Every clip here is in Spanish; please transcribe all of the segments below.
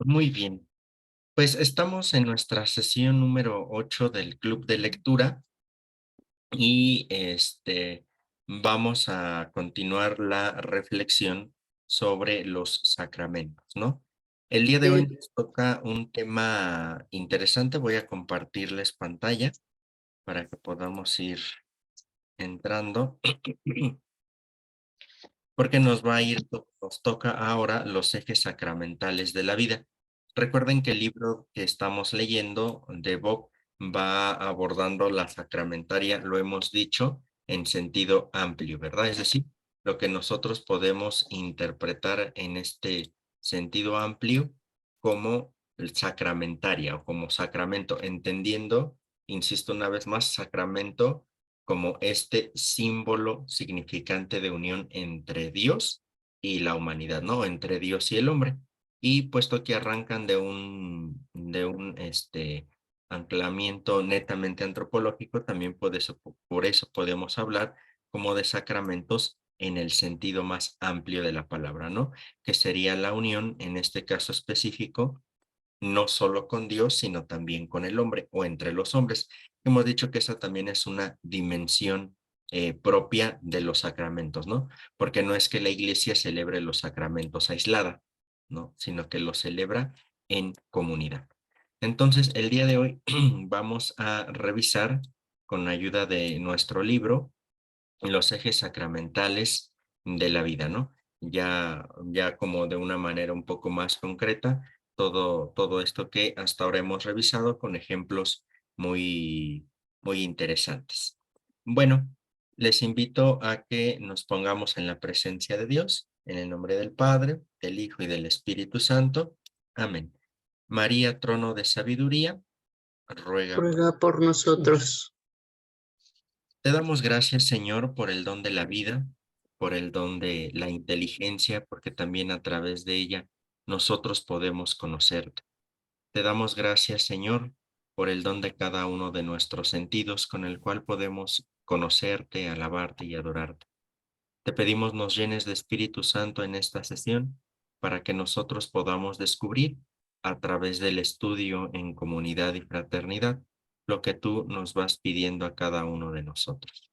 Muy bien. Pues estamos en nuestra sesión número 8 del Club de Lectura y vamos a continuar la reflexión sobre los sacramentos, ¿no? El día de hoy Sí, nos toca un tema interesante. Voy a compartirles pantalla para que podamos ir entrando, porque nos toca ahora los ejes sacramentales de la vida. Recuerden que el libro que estamos leyendo de Bob va abordando la sacramentaria, lo hemos dicho, en sentido amplio, ¿verdad? Es decir, lo que nosotros podemos interpretar en este sentido amplio como el sacramentaria o como sacramento, entendiendo, insisto una vez más, sacramento como este símbolo significante de unión entre Dios y la humanidad, ¿no? Entre Dios y el hombre. Y puesto que arrancan de un anclamiento netamente antropológico, también por eso podemos hablar como de sacramentos en el sentido más amplio de la palabra, ¿no? Que sería la unión, en este caso específico, no solo con Dios, sino también con el hombre o entre los hombres. Hemos dicho que esa también es una dimensión propia de los sacramentos, ¿no? Porque no es que la iglesia celebre los sacramentos aislada, ¿no? Sino que los celebra en comunidad. Entonces, el día de hoy vamos a revisar con ayuda de nuestro libro los ejes sacramentales de la vida, ¿no? Ya como de una manera un poco más concreta, todo esto que hasta ahora hemos revisado con ejemplos muy interesantes. Bueno, les invito a que nos pongamos en la presencia de Dios, en el nombre del Padre, del Hijo y del Espíritu Santo. Amén. María, trono de sabiduría, ruega por... ruega por nosotros. Te damos gracias, Señor, por el don de la vida, por el don de la inteligencia, porque también a través de ella nosotros podemos conocerte. Te damos gracias, Señor, por el don de cada uno de nuestros sentidos con el cual podemos conocerte, alabarte y adorarte. Te pedimos nos llenes de Espíritu Santo en esta sesión para que nosotros podamos descubrir a través del estudio en comunidad y fraternidad lo que tú nos vas pidiendo a cada uno de nosotros.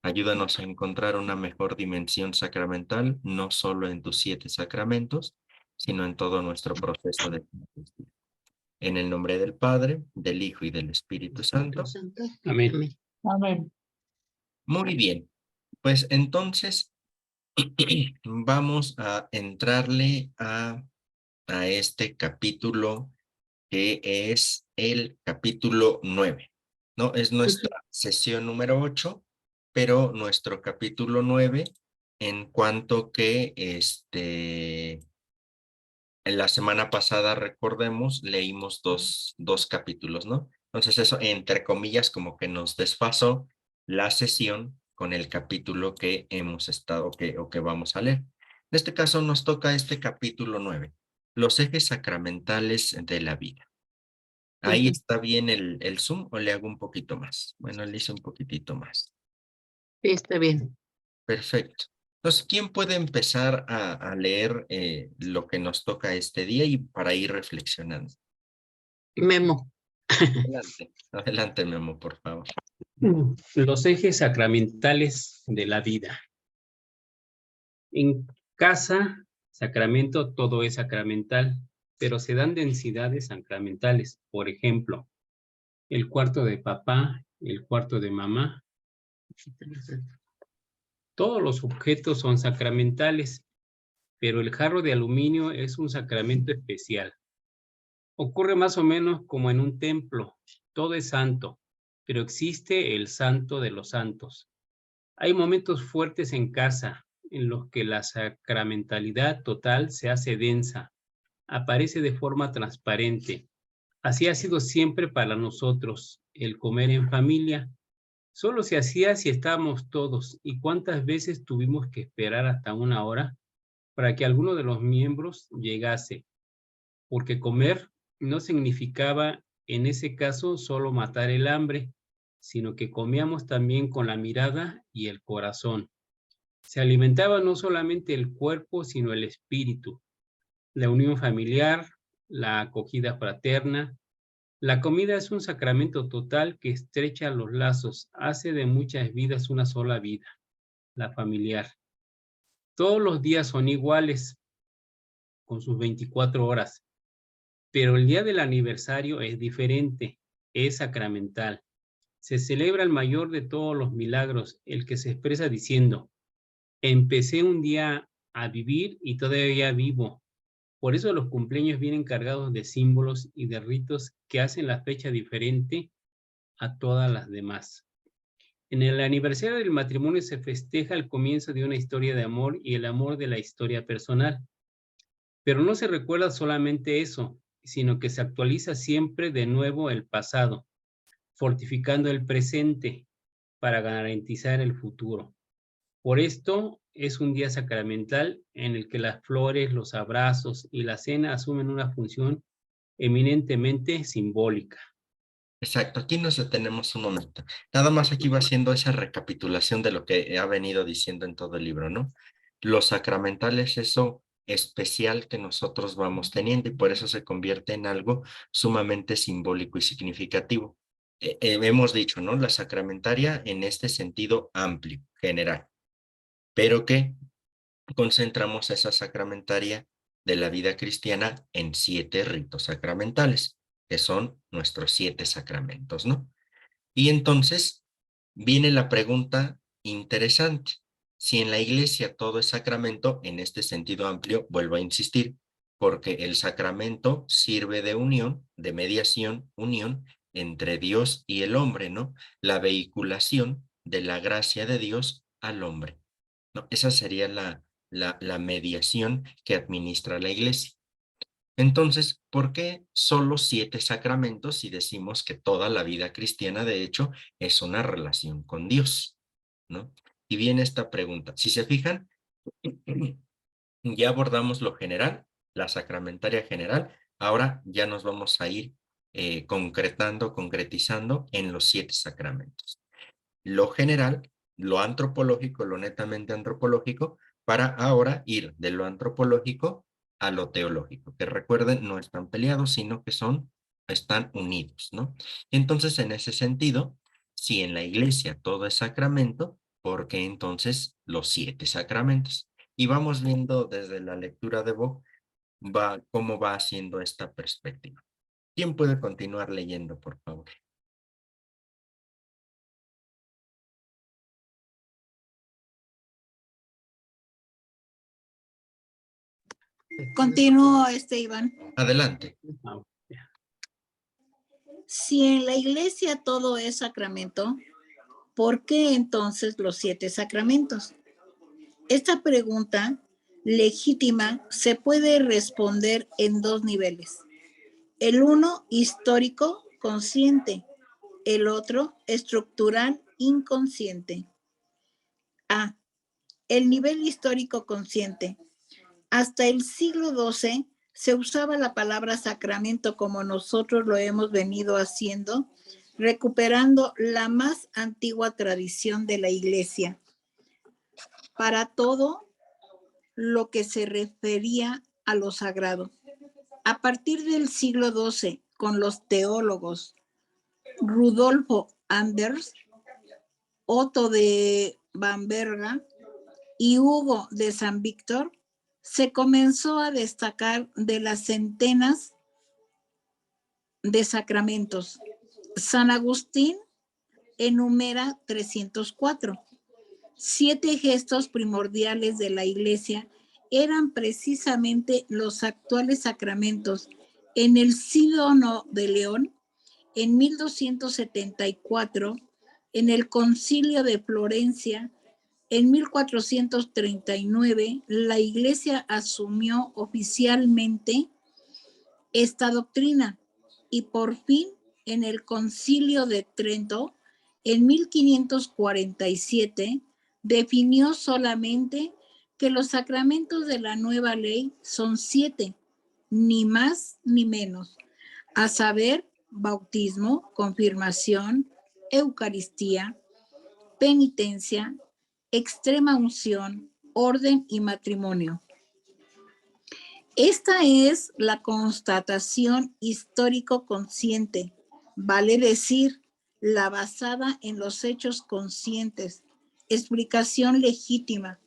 Ayúdanos a encontrar una mejor dimensión sacramental, no solo en tus 7 sacramentos, sino en todo nuestro proceso de conversión. En el nombre del Padre, del Hijo y del Espíritu Espíritu Santo. Santo. Amén. Amén. Amén. Muy bien. Pues entonces vamos a entrarle a este capítulo que es el capítulo 9, ¿no? Es nuestra sesión número 8, pero nuestro capítulo 9 en cuanto que en la semana pasada, recordemos, leímos dos capítulos, ¿no? Entonces eso, entre comillas, como que nos desfasó la sesión con el capítulo que hemos estado o que vamos a leer. En este caso nos toca este capítulo 9, los ejes sacramentales de la vida. Ahí está bien el zoom o le hago un poquito más. Bueno, le hice un poquitito más. Sí, está bien. Perfecto. Entonces, ¿quién puede empezar a leer lo que nos toca este día y para ir reflexionando? Memo. Adelante, adelante, Memo, por favor. Los ejes sacramentales de la vida. En casa, sacramento, todo es sacramental, pero se dan densidades sacramentales. Por ejemplo, el cuarto de papá, el cuarto de mamá. Todos los objetos son sacramentales, pero el jarro de aluminio es un sacramento especial. Ocurre más o menos como en un templo. Todo es santo, pero existe el santo de los santos. Hay momentos fuertes en casa en los que la sacramentalidad total se hace densa, aparece de forma transparente. Así ha sido siempre para nosotros el comer en familia. Solo se hacía si estábamos todos, y cuántas veces tuvimos que esperar hasta 1 hora para que alguno de los miembros llegase, porque comer no significaba en ese caso solo matar el hambre, sino que comíamos también con la mirada y el corazón. Se alimentaba no solamente el cuerpo, sino el espíritu. La unión familiar, la acogida fraterna. La comida es un sacramento total que estrecha los lazos, hace de muchas vidas una sola vida, la familiar. Todos los días son iguales, con sus 24 horas, pero el día del aniversario es diferente, es sacramental. Se celebra el mayor de todos los milagros, el que se expresa diciendo: empecé un día a vivir y todavía vivo. Por eso los cumpleaños vienen cargados de símbolos y de ritos que hacen la fecha diferente a todas las demás. En el aniversario del matrimonio se festeja el comienzo de una historia de amor y el amor de la historia personal. Pero no se recuerda solamente eso, sino que se actualiza siempre de nuevo el pasado, fortificando el presente para garantizar el futuro. Por esto es un día sacramental en el que las flores, los abrazos y la cena asumen una función eminentemente simbólica. Exacto, aquí nos detenemos un momento. Nada más aquí va haciendo esa recapitulación de lo que ha venido diciendo en todo el libro, ¿no? Lo sacramental es eso especial que nosotros vamos teniendo y por eso se convierte en algo sumamente simbólico y significativo. Hemos dicho, ¿no? La sacramentaria en este sentido amplio, general, pero que concentramos esa sacramentaria de la vida cristiana en 7 ritos sacramentales, que son nuestros 7 sacramentos, ¿no? Y entonces viene la pregunta interesante. Si en la iglesia todo es sacramento, en este sentido amplio, vuelvo a insistir, porque el sacramento sirve de unión, de mediación, unión entre Dios y el hombre, ¿no? La vehiculación de la gracia de Dios al hombre, ¿no? Esa sería la mediación que administra la iglesia. Entonces, ¿por qué solo 7 sacramentos si decimos que toda la vida cristiana, de hecho, es una relación con Dios, ¿no? Y viene esta pregunta. Si se fijan, ya abordamos lo general, la sacramentaria general. Ahora ya nos vamos a ir concretizando en los 7 sacramentos. Lo general, lo antropológico, lo netamente antropológico, para ahora ir de lo antropológico a lo teológico, que recuerden, no están peleados, sino que están unidos, ¿no? Entonces, en ese sentido, si en la iglesia todo es sacramento, ¿por qué entonces los 7 sacramentos? Y vamos viendo desde la lectura de Bock cómo va haciendo esta perspectiva. ¿Quién puede continuar leyendo, por favor? Continúo, Iván. Adelante. Si en la iglesia todo es sacramento, ¿por qué entonces los 7 sacramentos? Esta pregunta legítima se puede responder en 2 niveles. El uno, histórico, consciente. El otro, estructural, inconsciente. A. El nivel histórico consciente. Hasta el siglo XII se usaba la palabra sacramento como nosotros lo hemos venido haciendo, recuperando la más antigua tradición de la iglesia para todo lo que se refería a lo sagrado. A partir del siglo XII, con los teólogos Rudolfo Anders, Otto de Bamberga y Hugo de San Víctor, se comenzó a destacar de las centenas de sacramentos. San Agustín enumera 304. 7 gestos primordiales de la iglesia eran precisamente los actuales sacramentos. En el Sínodo de León, en 1274, en el Concilio de Florencia, en 1439, la Iglesia asumió oficialmente esta doctrina y por fin en el Concilio de Trento, en 1547, definió solamente que los sacramentos de la nueva ley son 7, ni más ni menos, a saber, bautismo, confirmación, Eucaristía, penitencia, extrema unción, orden y matrimonio. Esta es la constatación histórico-consciente, vale decir, la basada en los hechos conscientes, explicación legítima,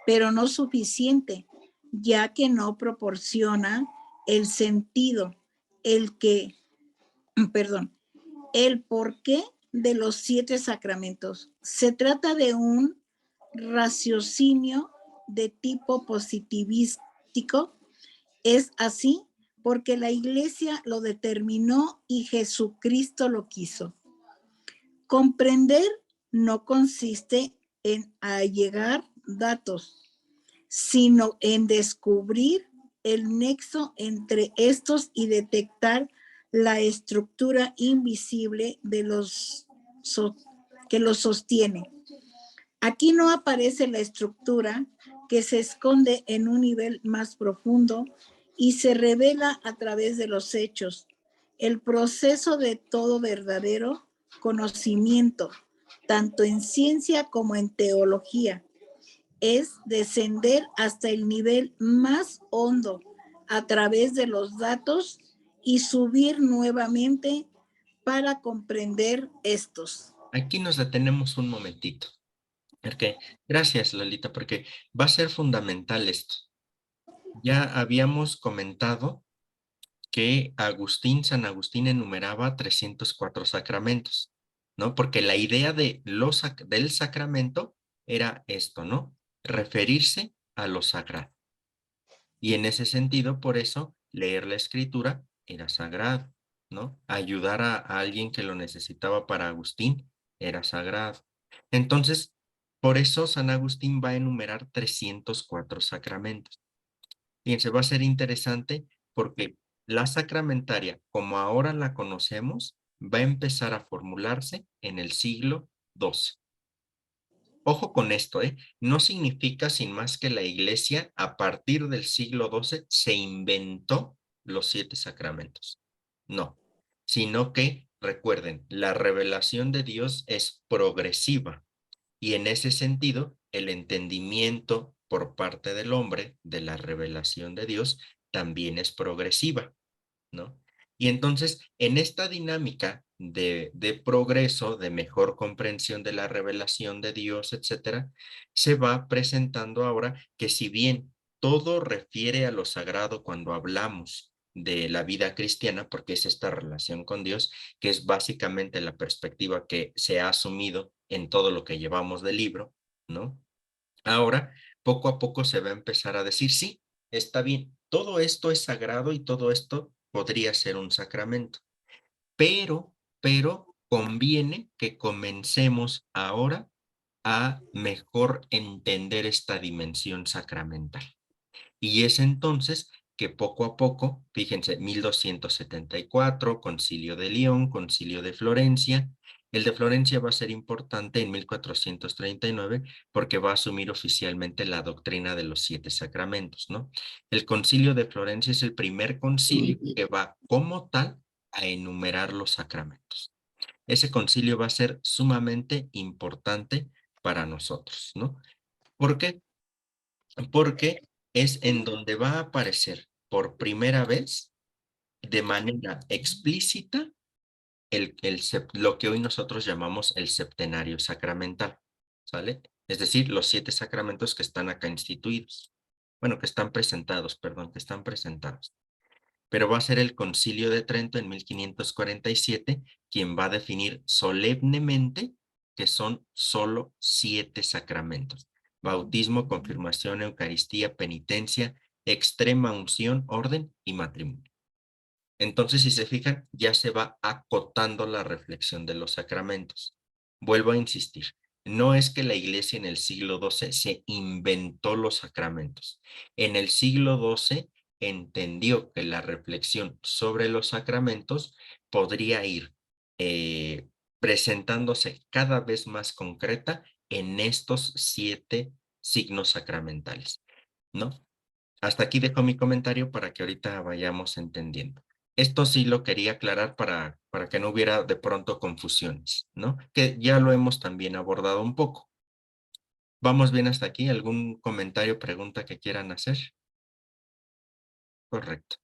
pero no suficiente, ya que no proporciona el sentido, el porqué de los 7 sacramentos. Se trata de un raciocinio de tipo positivístico. Es así porque la Iglesia lo determinó y Jesucristo lo quiso. Comprender no consiste en allegar datos, sino en descubrir el nexo entre estos y detectar la estructura invisible de que los sostiene. Aquí no aparece la estructura que se esconde en un nivel más profundo y se revela a través de los hechos. El proceso de todo verdadero conocimiento, tanto en ciencia como en teología, es descender hasta el nivel más hondo a través de los datos y subir nuevamente para comprender estos. Aquí nos detenemos un momentito. Okay. Gracias, Lalita, porque va a ser fundamental esto. Ya habíamos comentado que San Agustín enumeraba 304 sacramentos, ¿no? Porque la idea del sacramento era esto, ¿no? Referirse a lo sagrado. Y en ese sentido, por eso, leer la escritura era sagrado, ¿no? Ayudar a alguien que lo necesitaba para Agustín era sagrado. Entonces, por eso San Agustín va a enumerar 304 sacramentos. Fíjense, va a ser interesante porque la sacramentaria, como ahora la conocemos, va a empezar a formularse en el siglo XII. Ojo con esto, no significa sin más que la Iglesia a partir del siglo XII se inventó los 7 sacramentos. No, sino que, recuerden, la revelación de Dios es progresiva y en ese sentido, el entendimiento por parte del hombre de la revelación de Dios también es progresiva, ¿no? Y entonces, en esta dinámica de progreso, de mejor comprensión de la revelación de Dios, etcétera, se va presentando ahora que si bien todo refiere a lo sagrado cuando hablamos de la vida cristiana, porque es esta relación con Dios, que es básicamente la perspectiva que se ha asumido en todo lo que llevamos del libro, ¿no? Ahora, poco a poco se va a empezar a decir, sí, está bien, todo esto es sagrado y todo esto podría ser un sacramento, pero conviene que comencemos ahora a mejor entender esta dimensión sacramental. Y es entonces que poco a poco, fíjense, 1274, Concilio de León, Concilio de Florencia. El de Florencia va a ser importante en 1439 porque va a asumir oficialmente la doctrina de los 7 sacramentos, ¿no? El Concilio de Florencia es el primer concilio que va como tal a enumerar los sacramentos. Ese concilio va a ser sumamente importante para nosotros, ¿no? ¿Por qué? Porque es en donde va a aparecer por primera vez de manera explícita lo que hoy nosotros llamamos el septenario sacramental, ¿sale? Es decir, los 7 sacramentos que están acá instituidos. Bueno, que están presentados, perdón, que están presentados. Pero va a ser el Concilio de Trento en 1547 quien va a definir solemnemente que son solo 7 sacramentos: bautismo, confirmación, Eucaristía, penitencia, extrema unción, orden y matrimonio. Entonces, si se fijan, ya se va acotando la reflexión de los sacramentos. Vuelvo a insistir, no es que la Iglesia en el siglo XII se inventó los sacramentos. En el siglo XII entendió que la reflexión sobre los sacramentos podría ir presentándose cada vez más concreta en estos 7 signos sacramentales, ¿no? Hasta aquí dejo mi comentario para que ahorita vayamos entendiendo. Esto sí lo quería aclarar para que no hubiera de pronto confusiones, ¿no? Que ya lo hemos también abordado un poco. ¿Vamos bien hasta aquí? ¿Algún comentario, pregunta que quieran hacer? Correcto.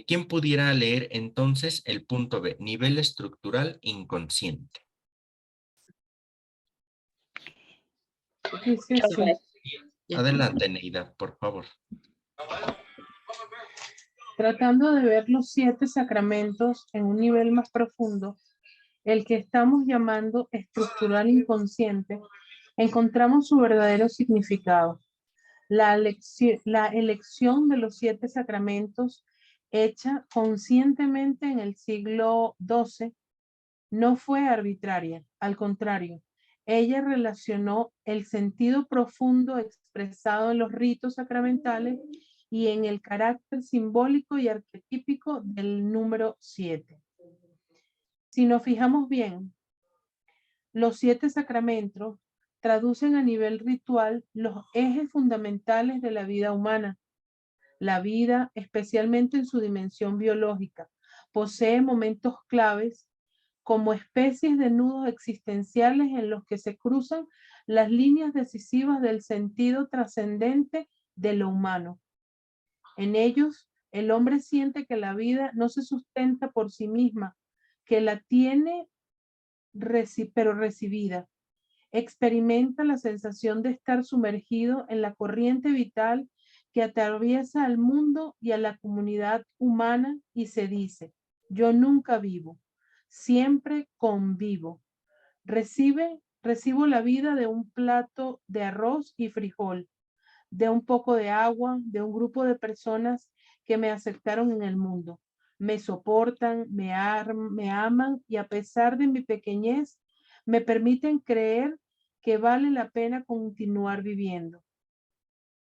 ¿Quién pudiera leer entonces el punto B? Nivel estructural inconsciente. Dice así. Ya. Adelante, Neida, por favor. Tratando de ver los 7 sacramentos en un nivel más profundo, el que estamos llamando estructural inconsciente, encontramos su verdadero significado. La elección de los 7 sacramentos hecha conscientemente en el siglo XII no fue arbitraria, al contrario, ella relacionó el sentido profundo expresado en los ritos sacramentales y en el carácter simbólico y arquetípico del número 7. Si nos fijamos bien, los 7 sacramentos traducen a nivel ritual los ejes fundamentales de la vida humana. La vida, especialmente en su dimensión biológica, posee momentos claves como especies de nudos existenciales en los que se cruzan las líneas decisivas del sentido trascendente de lo humano. En ellos, el hombre siente que la vida no se sustenta por sí misma, que la tiene pero recibida. Experimenta la sensación de estar sumergido en la corriente vital que atraviesa al mundo y a la comunidad humana y se dice, yo nunca vivo, siempre convivo. Recibo la vida de un plato de arroz y frijol, de un poco de agua, de un grupo de personas que me aceptaron en el mundo. Me soportan, me aman y a pesar de mi pequeñez, me permiten creer que vale la pena continuar viviendo.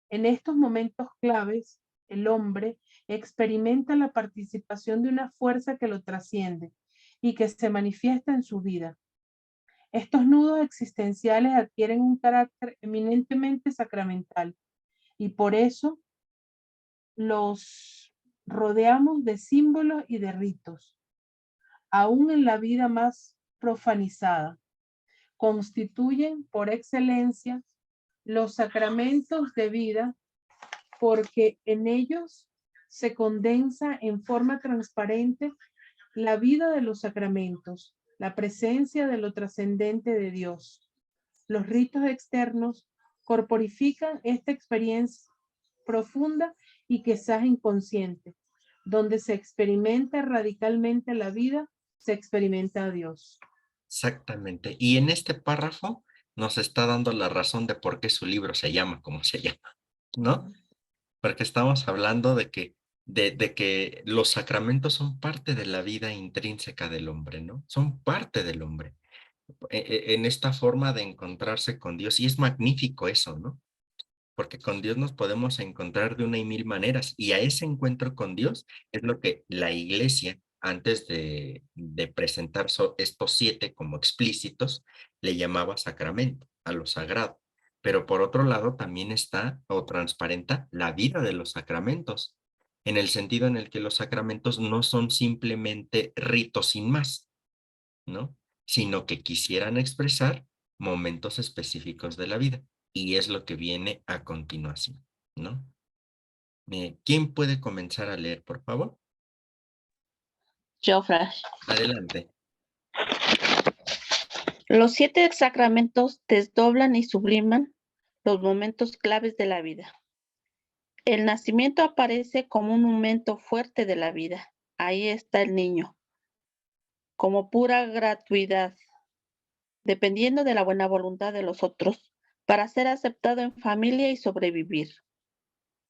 En estos momentos claves, el hombre experimenta la participación de una fuerza que lo trasciende y que se manifiesta en su vida. Estos nudos existenciales adquieren un carácter eminentemente sacramental y por eso los rodeamos de símbolos y de ritos. Aún en la vida más profanizada, constituyen por excelencia los sacramentos de vida porque en ellos se condensa en forma transparente la vida de los sacramentos, la presencia de lo trascendente de Dios. Los ritos externos corporifican esta experiencia profunda y quizás inconsciente, donde se experimenta radicalmente la vida, se experimenta a Dios. Exactamente. Y en este párrafo nos está dando la razón de por qué su libro se llama como se llama, ¿no? Porque estamos hablando de que los sacramentos son parte de la vida intrínseca del hombre, ¿no? Son parte del hombre. En esta forma de encontrarse con Dios. Y es magnífico eso, ¿no? Porque con Dios nos podemos encontrar de una y mil maneras. Y a ese encuentro con Dios es lo que la iglesia, antes de presentar estos 7 como explícitos, le llamaba sacramento, a lo sagrado. Pero por otro lado también está o transparenta la vida de los sacramentos, en el sentido en el que los sacramentos no son simplemente ritos sin más, ¿no? Sino que quisieran expresar momentos específicos de la vida. Y es lo que viene a continuación, ¿no? ¿Quién puede comenzar a leer, por favor? Yo, Flash. Adelante. Los 7 sacramentos desdoblan y subliman los momentos claves de la vida. El nacimiento aparece como un momento fuerte de la vida. Ahí está el niño, como pura gratuidad, dependiendo de la buena voluntad de los otros, para ser aceptado en familia y sobrevivir.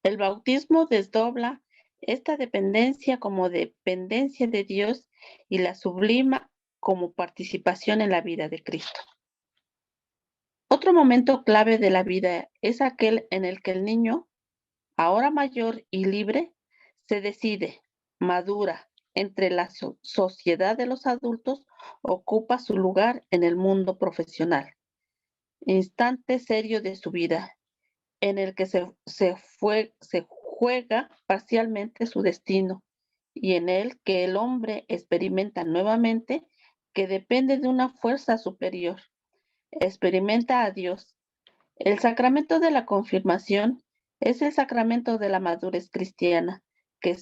El bautismo desdobla esta dependencia como dependencia de Dios y la sublima como participación en la vida de Cristo. Otro momento clave de la vida es aquel en el que el niño, ahora mayor y libre, se decide, madura, entre la sociedad de los adultos, ocupa su lugar en el mundo profesional. Instante serio de su vida, en el que se juega parcialmente su destino y en el que el hombre experimenta nuevamente que depende de una fuerza superior. Experimenta a Dios. El sacramento de la confirmación Es el sacramento de la madurez cristiana que,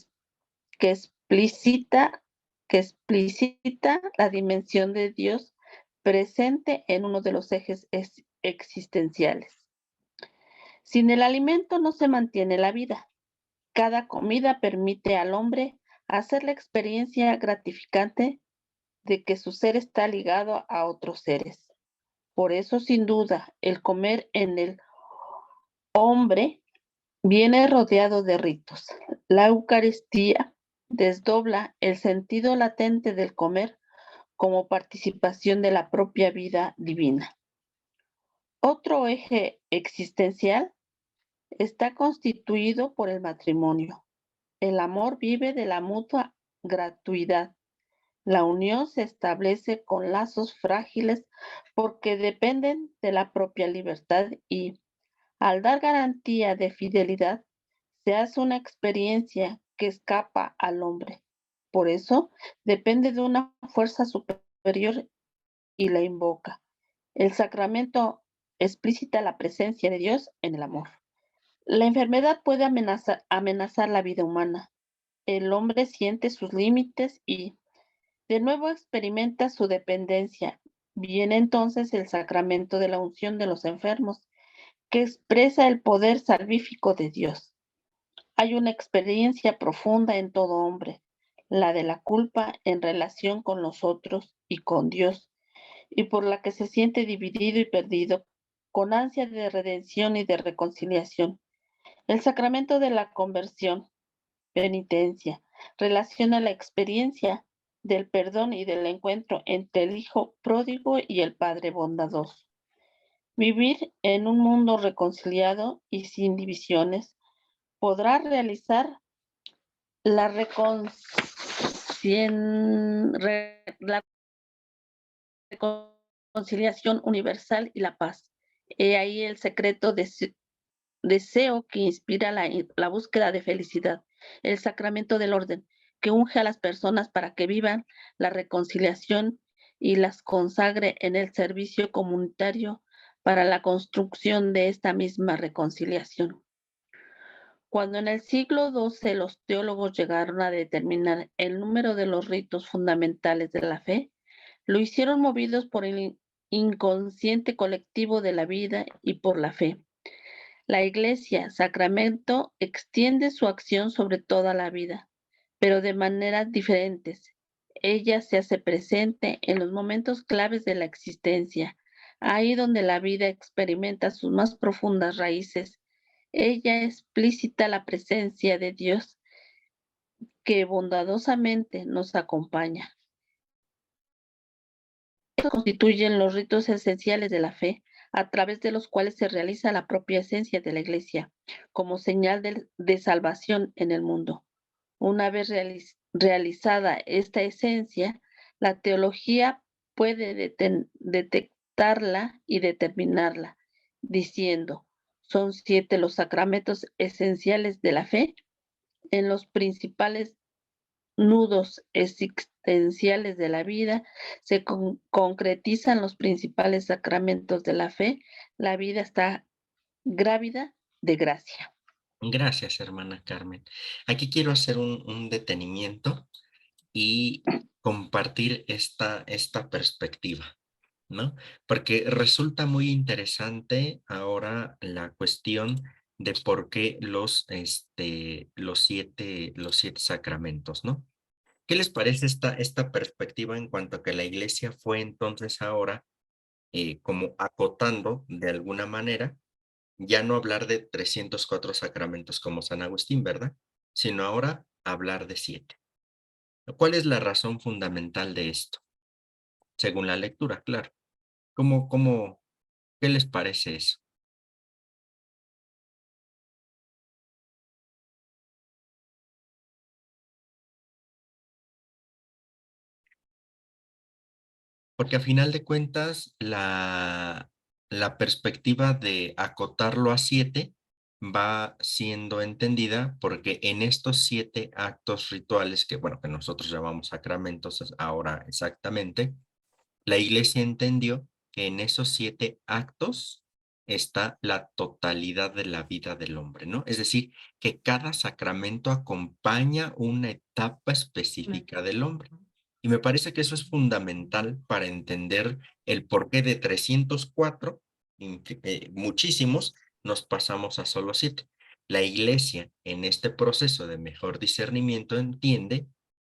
que explicita, que explicita la dimensión de Dios presente en uno de los ejes existenciales. Sin el alimento no se mantiene la vida. Cada comida permite al hombre hacer la experiencia gratificante de que su ser está ligado a otros seres. Por eso, sin duda, el comer en el hombre viene rodeado de ritos. La Eucaristía desdobla el sentido latente del comer como participación de la propia vida divina. Otro eje existencial está constituido por el matrimonio. El amor vive de la mutua gratuidad. La unión se establece con lazos frágiles porque dependen de la propia libertad y, al dar garantía de fidelidad, se hace una experiencia que escapa al hombre. Por eso, depende de una fuerza superior y la invoca. El sacramento explícita la presencia de Dios en el amor. La enfermedad puede amenazar la vida humana. El hombre siente sus límites y de nuevo experimenta su dependencia. Viene entonces el sacramento de la unción de los enfermos, que expresa el poder salvífico de Dios. Hay una experiencia profunda en todo hombre, la de la culpa en relación con los otros y con Dios, y por la que se siente dividido y perdido, con ansia de redención y de reconciliación. El sacramento de la conversión, penitencia, relaciona la experiencia del perdón y del encuentro entre el Hijo pródigo y el Padre bondadoso. Vivir en un mundo reconciliado y sin divisiones podrá realizar la reconciliación universal y la paz. He ahí el secreto deseo que inspira la búsqueda de felicidad, el sacramento del orden, que unge a las personas para que vivan la reconciliación y las consagre en el servicio comunitario para la construcción de esta misma reconciliación. Cuando en el siglo XII los teólogos llegaron a determinar el número de los ritos fundamentales de la fe, lo hicieron movidos por el inconsciente colectivo de la vida y por la fe. La Iglesia, sacramento, extiende su acción sobre toda la vida, pero de maneras diferentes. Ella se hace presente en los momentos claves de la existencia, ahí donde la vida experimenta sus más profundas raíces. Ella explícita la presencia de Dios que bondadosamente nos acompaña. Estos constituyen los ritos esenciales de la fe, a través de los cuales se realiza la propia esencia de la Iglesia, como señal de salvación en el mundo. Una vez realizada esta esencia, la teología puede detectarla y determinarla, diciendo, son 7 los sacramentos esenciales de la fe, en los principales nudos existenciales de la vida, se concretizan los principales sacramentos de la fe, la vida está grávida de gracia. Gracias, hermana Carmen. Aquí quiero hacer un detenimiento y compartir esta perspectiva, ¿no? Porque resulta muy interesante ahora la cuestión de por qué los siete sacramentos, ¿no? ¿Qué les parece esta perspectiva en cuanto a que la iglesia fue entonces ahora como acotando de alguna manera, ya no hablar de 304 sacramentos como San Agustín, ¿verdad? Sino ahora hablar de 7. ¿Cuál es la razón fundamental de esto? Según la lectura, claro. ¿Qué les parece eso? Porque a final de cuentas, la perspectiva de acotarlo a 7 va siendo entendida porque en estos 7 actos rituales, que bueno, que nosotros llamamos sacramentos ahora exactamente, la iglesia entendió que en esos 7 actos está la totalidad de la vida del hombre, ¿no? Es decir, que cada sacramento acompaña una etapa específica del hombre. Y me parece que eso es fundamental para entender el porqué de 304, muchísimos, nos pasamos a solo 7. La Iglesia, en este proceso de mejor discernimiento,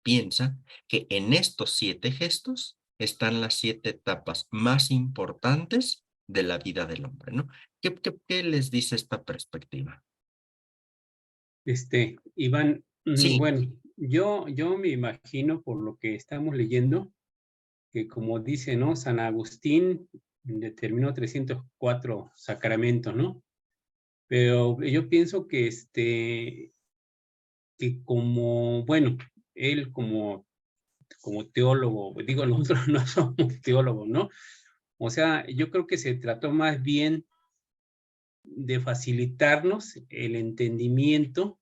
piensa que en estos 7 gestos están las 7 etapas más importantes de la vida del hombre, ¿no? ¿Qué les dice esta perspectiva? Iván, Sí, bueno, yo me imagino por lo que estamos leyendo, que como dice, ¿no? San Agustín determinó 304 sacramentos, ¿no? Pero yo pienso que que como, bueno, él como teólogo, digo, nosotros no somos teólogos, ¿no? O sea, yo creo que se trató más bien de facilitarnos el entendimiento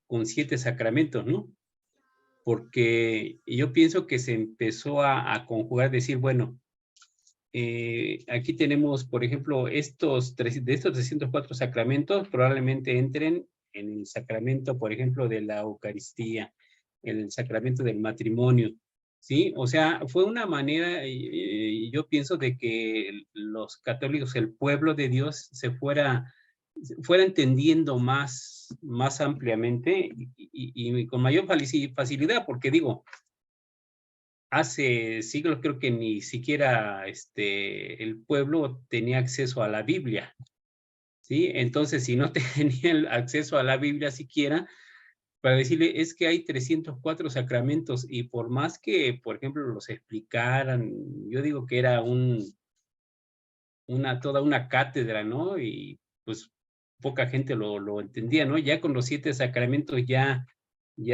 con 7 sacramentos, ¿no? Porque yo pienso que se empezó a conjugar, decir, bueno, aquí tenemos, por ejemplo, de estos 304 sacramentos, probablemente entren en el sacramento, por ejemplo, de la Eucaristía, el sacramento del matrimonio, ¿sí? O sea, fue una manera, yo pienso, de que los católicos, el pueblo de Dios, fuera entendiendo más ampliamente y con mayor facilidad, porque digo, hace siglos creo que ni siquiera el pueblo tenía acceso a la Biblia, ¿sí? Entonces, si no tenía el acceso a la Biblia siquiera, para decirle, es que hay 304 sacramentos y por más que, por ejemplo, los explicaran, yo digo que era toda una cátedra, ¿no? Y pues poca gente lo entendía, ¿no? Ya con los 7 sacramentos ya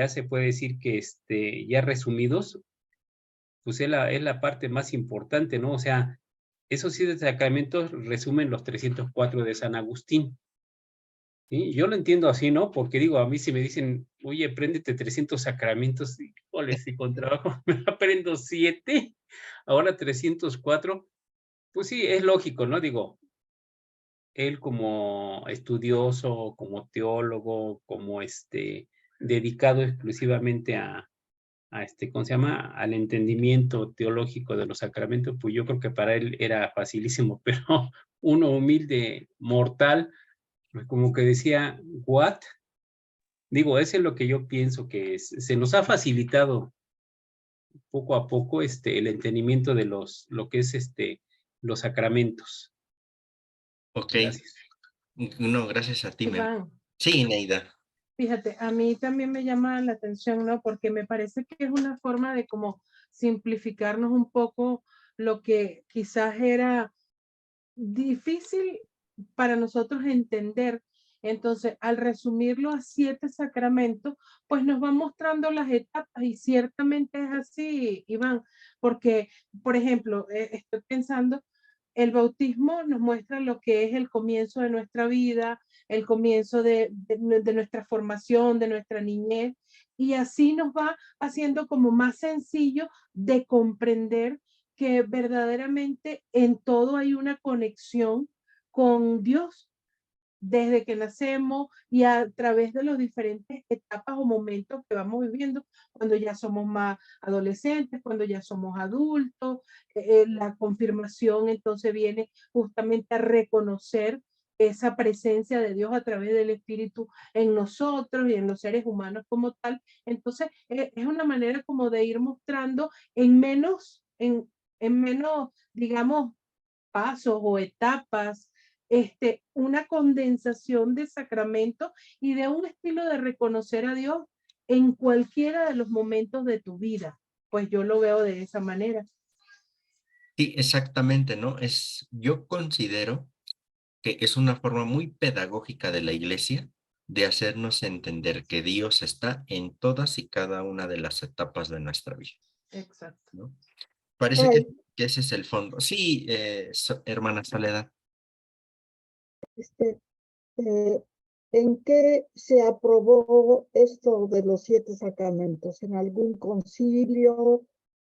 se puede decir que ya resumidos, pues es la parte más importante, ¿no? O sea, esos 7 sacramentos resumen los 304 de San Agustín. ¿Sí? Yo lo entiendo así, ¿no? Porque digo, a mí si me dicen, oye, préndete 300 sacramentos, híjole, si con trabajo me aprendo 7, ahora 304, pues sí, es lógico, ¿no? Digo, él como estudioso, como teólogo, como dedicado exclusivamente ¿cómo se llama? Al entendimiento teológico de los sacramentos, pues yo creo que para él era facilísimo, pero uno humilde, mortal, pues como que decía, ¿what? Digo, eso es lo que yo pienso que se nos ha facilitado poco a poco el entendimiento de lo que es los sacramentos. ok. Gracias. No, gracias a ti, Iván, Sí, Neida. fíjate, a mí también me llama la atención, ¿no? Porque me parece que es una forma de como simplificarnos un poco lo que quizás era difícil para nosotros entender. Entonces, al resumirlo a 7 sacramentos, pues nos va mostrando las etapas y ciertamente es así, Iván, porque, por ejemplo, estoy pensando, el bautismo nos muestra lo que es el comienzo de nuestra vida, el comienzo de nuestra formación, de nuestra niñez, y así nos va haciendo como más sencillo de comprender que verdaderamente en todo hay una conexión con Dios desde que nacemos y a través de las diferentes etapas o momentos que vamos viviendo, cuando ya somos más adolescentes, cuando ya somos adultos, la confirmación entonces viene justamente a reconocer esa presencia de Dios a través del Espíritu en nosotros y en los seres humanos como tal. Entonces, es una manera como de ir mostrando en menos, digamos, pasos o etapas, una condensación de sacramentos y de un estilo de reconocer a Dios en cualquiera de los momentos de tu vida. Pues yo lo veo de esa manera. Sí, exactamente, ¿no? Yo considero que es una forma muy pedagógica de la Iglesia de hacernos entender que Dios está en todas y cada una de las etapas de nuestra vida, Exacto. ¿no? Parece Ay, que ese es el fondo. Sí, hermana Soledad. este, eh, ¿En qué se aprobó esto de los 7 sacramentos? ¿En algún concilio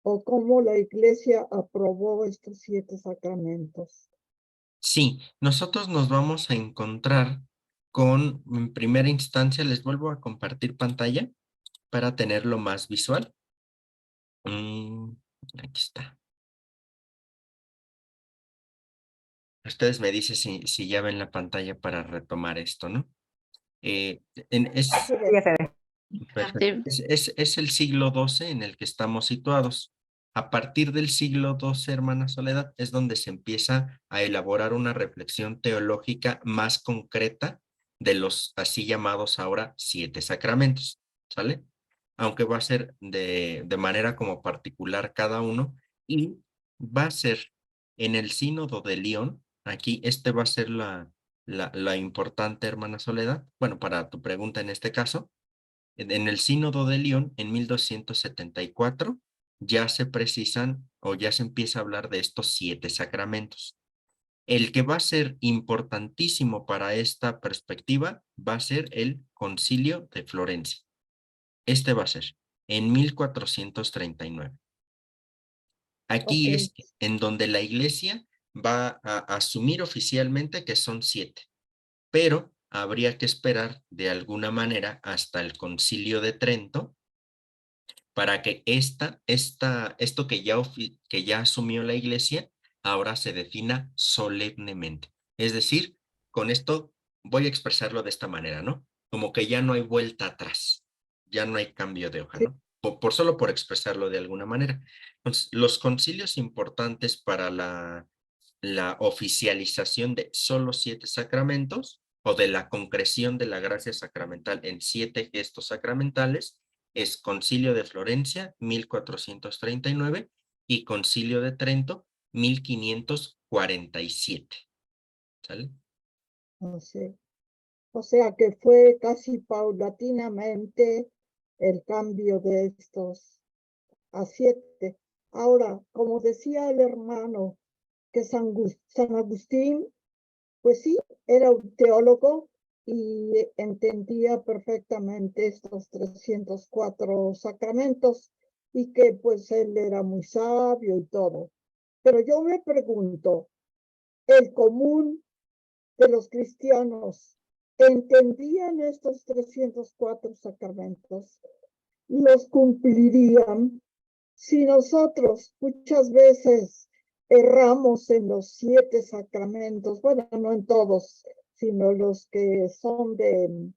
o cómo la iglesia aprobó estos 7 sacramentos? Sí, nosotros nos vamos a encontrar con, en primera instancia, les vuelvo a compartir pantalla para tenerlo más visual. Mm, aquí está. Ustedes me dicen si ya ven la pantalla para retomar esto, ¿no? Es, Sí, ve. perfecto. Sí, Es el siglo XII en el que estamos situados. A partir del siglo XII, hermana Soledad, es donde se empieza a elaborar una reflexión teológica más concreta de los así llamados ahora 7 sacramentos, ¿sale? Aunque va a ser de manera como particular cada uno y va a ser en el Sínodo de León, aquí este va a ser la importante, hermana Soledad, bueno, para tu pregunta en este caso, en el Sínodo de León, en 1274, ya se precisan o ya se empieza a hablar de estos 7 sacramentos. El que va a ser importantísimo para esta perspectiva va a ser el Concilio de Florencia. Este va a ser en 1439. Ok, Aquí es en donde la Iglesia va a asumir oficialmente que son 7, pero habría que esperar de alguna manera hasta el Concilio de Trento para que esto que ya asumió la Iglesia ahora se defina solemnemente. Es decir, con esto voy a expresarlo de esta manera, ¿no? Como que ya no hay vuelta atrás, ya no hay cambio de hoja, sí, ¿no? Solo por expresarlo de alguna manera. Entonces, los concilios importantes para la oficialización de solo 7 sacramentos o de la concreción de la gracia sacramental en 7 gestos sacramentales es Concilio de Florencia, 1439, y Concilio de Trento, 1547. ¿Sale? no sé. O sea que fue casi paulatinamente el cambio de estos a 7. Ahora, como decía el hermano, que San Agustín, pues sí, era un teólogo y entendía perfectamente estos 304 sacramentos y que pues él era muy sabio y todo. Pero yo me pregunto, ¿el común de los cristianos entendían estos 304 sacramentos? ¿Los cumplirían? Si nosotros muchas veces erramos en los 7 sacramentos, bueno, no en todos, sino los que son eh,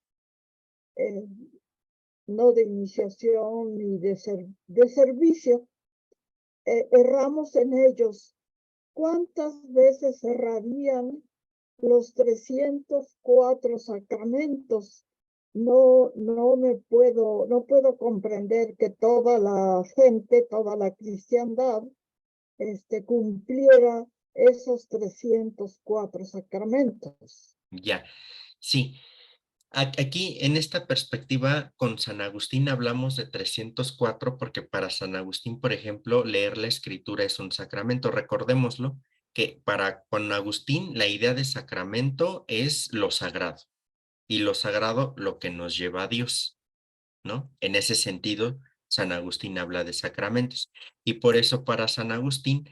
no de iniciación ni de servicio, erramos en ellos. ¿Cuántas veces errarían los 304 sacramentos? No puedo comprender que toda la gente, toda la cristiandad, cumpliera esos 304 sacramentos. Ya, sí. Aquí, en esta perspectiva, con San Agustín hablamos de 304 porque para San Agustín, por ejemplo, leer la escritura es un sacramento. Recordémoslo, que para Juan Agustín la idea de sacramento es lo sagrado y lo sagrado lo que nos lleva a Dios, ¿no? En ese sentido, San Agustín habla de sacramentos y por eso para San Agustín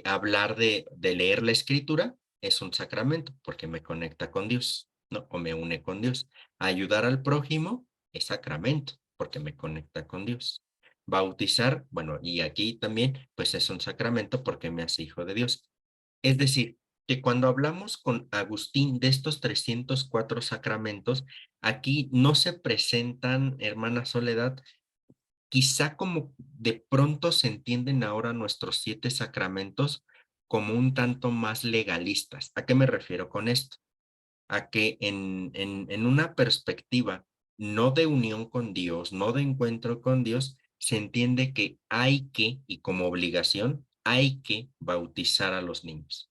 hablar de leer la escritura es un sacramento porque me conecta con Dios, ¿no? O me une con Dios. Ayudar al prójimo es sacramento porque me conecta con Dios. Bautizar, bueno, y aquí también, pues es un sacramento porque me hace hijo de Dios. Es decir, que cuando hablamos con Agustín de estos 304 sacramentos, aquí no se presentan, hermana Soledad, quizá como de pronto se entienden ahora nuestros 7 sacramentos como un tanto más legalistas. ¿A qué me refiero con esto? A que en una perspectiva no de unión con Dios, no de encuentro con Dios, se entiende que hay que, y como obligación, hay que bautizar a los niños.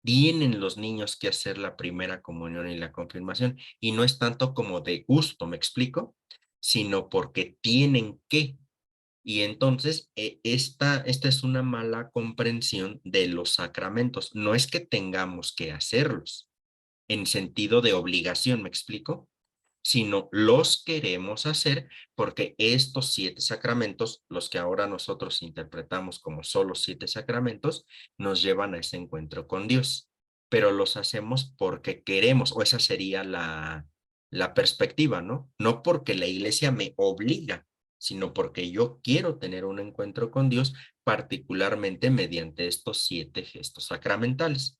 Tienen los niños que hacer la primera comunión y la confirmación, y no es tanto como de gusto, ¿me explico? Sino porque tienen que. Y entonces, esta es una mala comprensión de los sacramentos. No es que tengamos que hacerlos en sentido de obligación, ¿me explico? Sino los queremos hacer porque estos 7 sacramentos, los que ahora nosotros interpretamos como solo 7 sacramentos, nos llevan a ese encuentro con Dios. pero los hacemos porque queremos, o esa sería la perspectiva, ¿no? No porque la iglesia me obliga, sino porque yo quiero tener un encuentro con Dios, particularmente mediante estos 7 gestos sacramentales.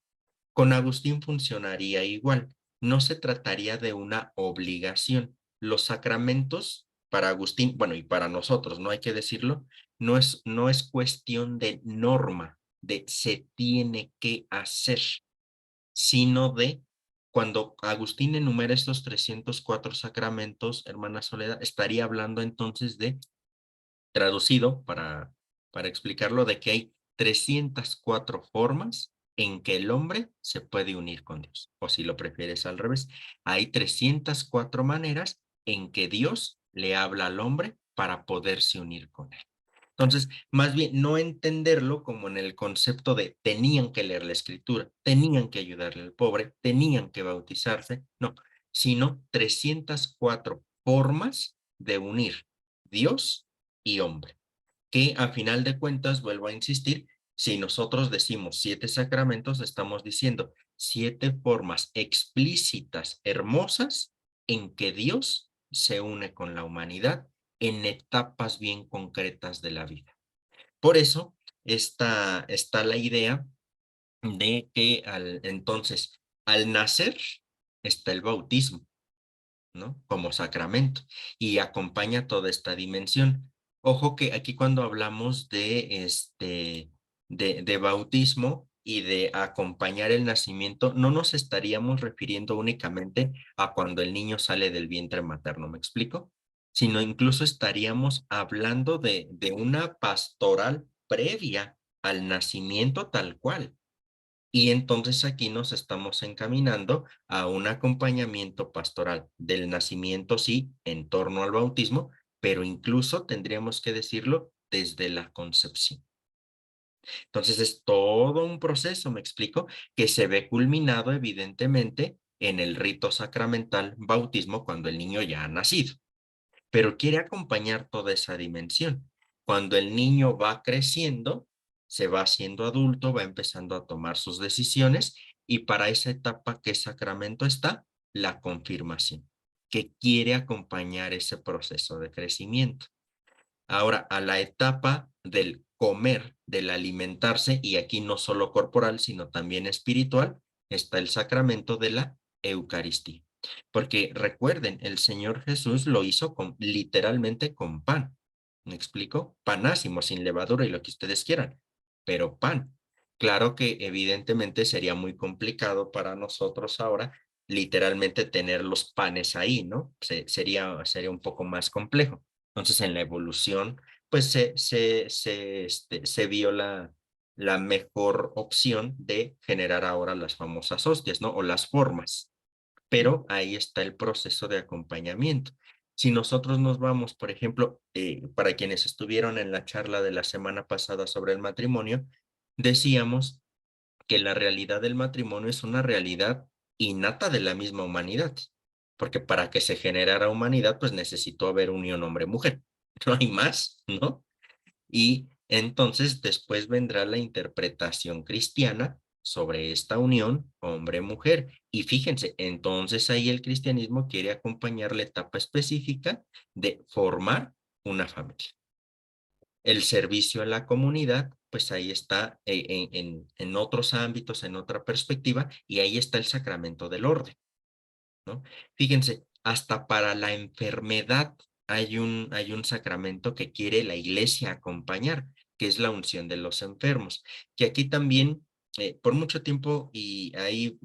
Con Agustín funcionaría igual. No se trataría de una obligación. Los sacramentos, para Agustín, bueno, y para nosotros, no hay que decirlo, no es cuestión de norma, de se tiene que hacer, sino de cuando Agustín enumera estos 304 sacramentos, hermana Soledad, estaría hablando entonces de, traducido para explicarlo, de que hay 304 formas en que el hombre se puede unir con Dios. O si lo prefieres al revés, hay 304 maneras en que Dios le habla al hombre para poderse unir con él. Entonces, más bien no entenderlo como en el concepto de tenían que leer la escritura, tenían que ayudarle al pobre, tenían que bautizarse, no, sino 304 formas de unir Dios y hombre, que a final de cuentas, vuelvo a insistir, si nosotros decimos 7 sacramentos, estamos diciendo 7 formas explícitas, hermosas, en que Dios se une con la humanidad en etapas bien concretas de la vida. Por eso está la idea de que entonces, al nacer está el bautismo, ¿no? Como sacramento, y acompaña toda esta dimensión. Ojo que aquí cuando hablamos de bautismo y de acompañar el nacimiento, no nos estaríamos refiriendo únicamente a cuando el niño sale del vientre materno, ¿me explico? Sino incluso estaríamos hablando de una pastoral previa al nacimiento tal cual. Y entonces aquí nos estamos encaminando a un acompañamiento pastoral del nacimiento, sí, en torno al bautismo, pero incluso tendríamos que decirlo desde la concepción. Entonces es todo un proceso, me explico, que se ve culminado evidentemente en el rito sacramental bautismo cuando el niño ya ha nacido, pero quiere acompañar toda esa dimensión. Cuando el niño va creciendo, se va haciendo adulto, va empezando a tomar sus decisiones y para esa etapa, ¿qué sacramento está? La confirmación, que quiere acompañar ese proceso de crecimiento. Ahora, a la etapa del comer, del alimentarse, y aquí no solo corporal, sino también espiritual, está el sacramento de la Eucaristía. Porque recuerden, el Señor Jesús lo hizo literalmente con pan. ¿Me explico? Panásimo, sin levadura y lo que ustedes quieran, pero pan. Claro que evidentemente sería muy complicado para nosotros ahora literalmente tener los panes ahí, ¿no? Sería un poco más complejo. Entonces, en la evolución, pues se vio la mejor opción de generar ahora las famosas hostias, ¿no? O las formas. Pero ahí está el proceso de acompañamiento. Si nosotros nos vamos, por ejemplo, para quienes estuvieron en la charla de la semana pasada sobre el matrimonio, decíamos que la realidad del matrimonio es una realidad innata de la misma humanidad, porque para que se generara humanidad, pues necesitó haber unión hombre-mujer. No hay más, ¿no? Y entonces después vendrá la interpretación cristiana sobre esta unión hombre-mujer. Y fíjense, entonces ahí el cristianismo quiere acompañar la etapa específica de formar una familia. El servicio a la comunidad, pues ahí está en otros ámbitos, en otra perspectiva, y ahí está el sacramento del orden, ¿no? Fíjense, hasta para la enfermedad hay un sacramento que quiere la iglesia acompañar, que es la unción de los enfermos, que aquí también, por mucho tiempo, y ahí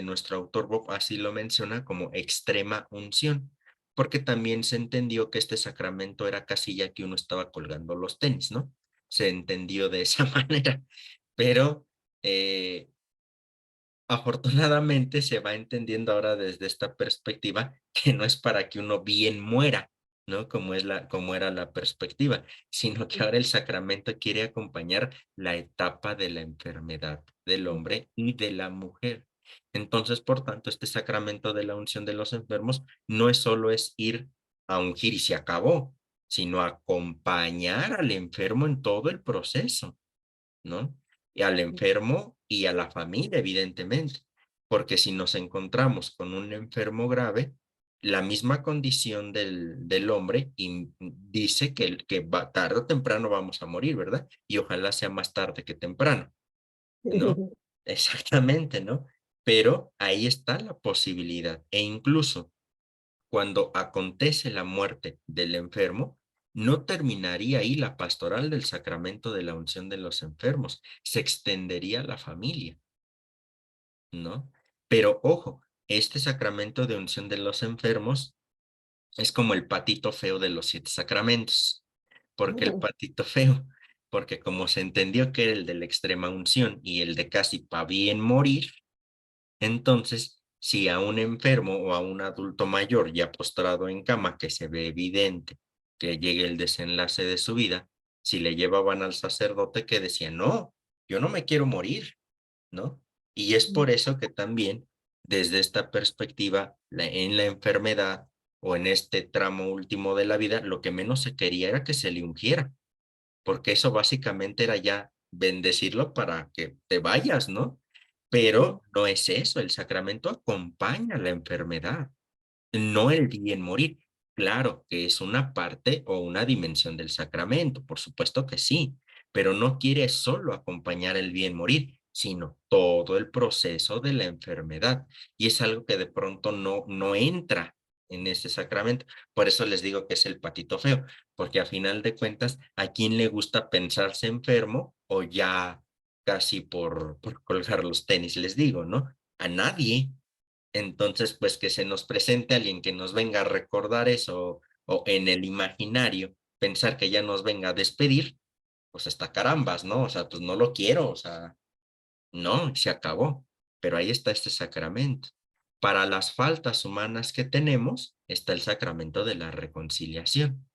nuestro autor Bob así lo menciona como extrema unción, porque también se entendió que este sacramento era casi ya que uno estaba colgando los tenis, ¿no? Se entendió de esa manera, pero afortunadamente se va entendiendo ahora desde esta perspectiva que no es para que uno bien muera, ¿no? Como era la perspectiva, sino que ahora el sacramento quiere acompañar la etapa de la enfermedad del hombre y de la mujer. Entonces, por tanto, este sacramento de la unción de los enfermos no es solo es ir a ungir y se acabó, sino acompañar al enfermo en todo el proceso, ¿no? Y al enfermo y a la familia, evidentemente, porque si nos encontramos con un enfermo grave, la misma condición del hombre dice que tarde o temprano vamos a morir, ¿verdad? Y ojalá sea más tarde que temprano, ¿no? Exactamente, ¿no? Pero ahí está la posibilidad. E incluso cuando acontece la muerte del enfermo, no terminaría ahí la pastoral del sacramento de la unción de los enfermos, se extendería a la familia, ¿no? Pero ojo, este sacramento de unción de los enfermos es como el patito feo de los 7 sacramentos. ¿Por qué el patito feo? Porque como se entendió que era el de la extrema unción y el de casi pa' bien morir, entonces, si a un enfermo o a un adulto mayor ya postrado en cama, que se ve evidente que llegue el desenlace de su vida, si le llevaban al sacerdote que decía, no, yo no me quiero morir, ¿no? Y es por eso que también, desde esta perspectiva, en la enfermedad o en este tramo último de la vida, lo que menos se quería era que se le ungiera, porque eso básicamente era ya bendecirlo para que te vayas, ¿no? Pero no es eso, el sacramento acompaña la enfermedad, no el bien morir. Claro que es una parte o una dimensión del sacramento, por supuesto que sí, pero no quiere solo acompañar el bien morir, sino todo el proceso de la enfermedad. Y es algo que de pronto no entra en este sacramento. Por eso les digo que es el patito feo, porque a final de cuentas, ¿a quién le gusta pensarse enfermo o ya casi por colgar los tenis, les digo, ¿no? A nadie. Entonces, pues que se nos presente alguien que nos venga a recordar eso o en el imaginario pensar que ya nos venga a despedir, pues está carambas, ¿no? O sea, pues no lo quiero, o sea, no, se acabó. Pero ahí está este sacramento. Para las faltas humanas que tenemos, está el sacramento de la reconciliación,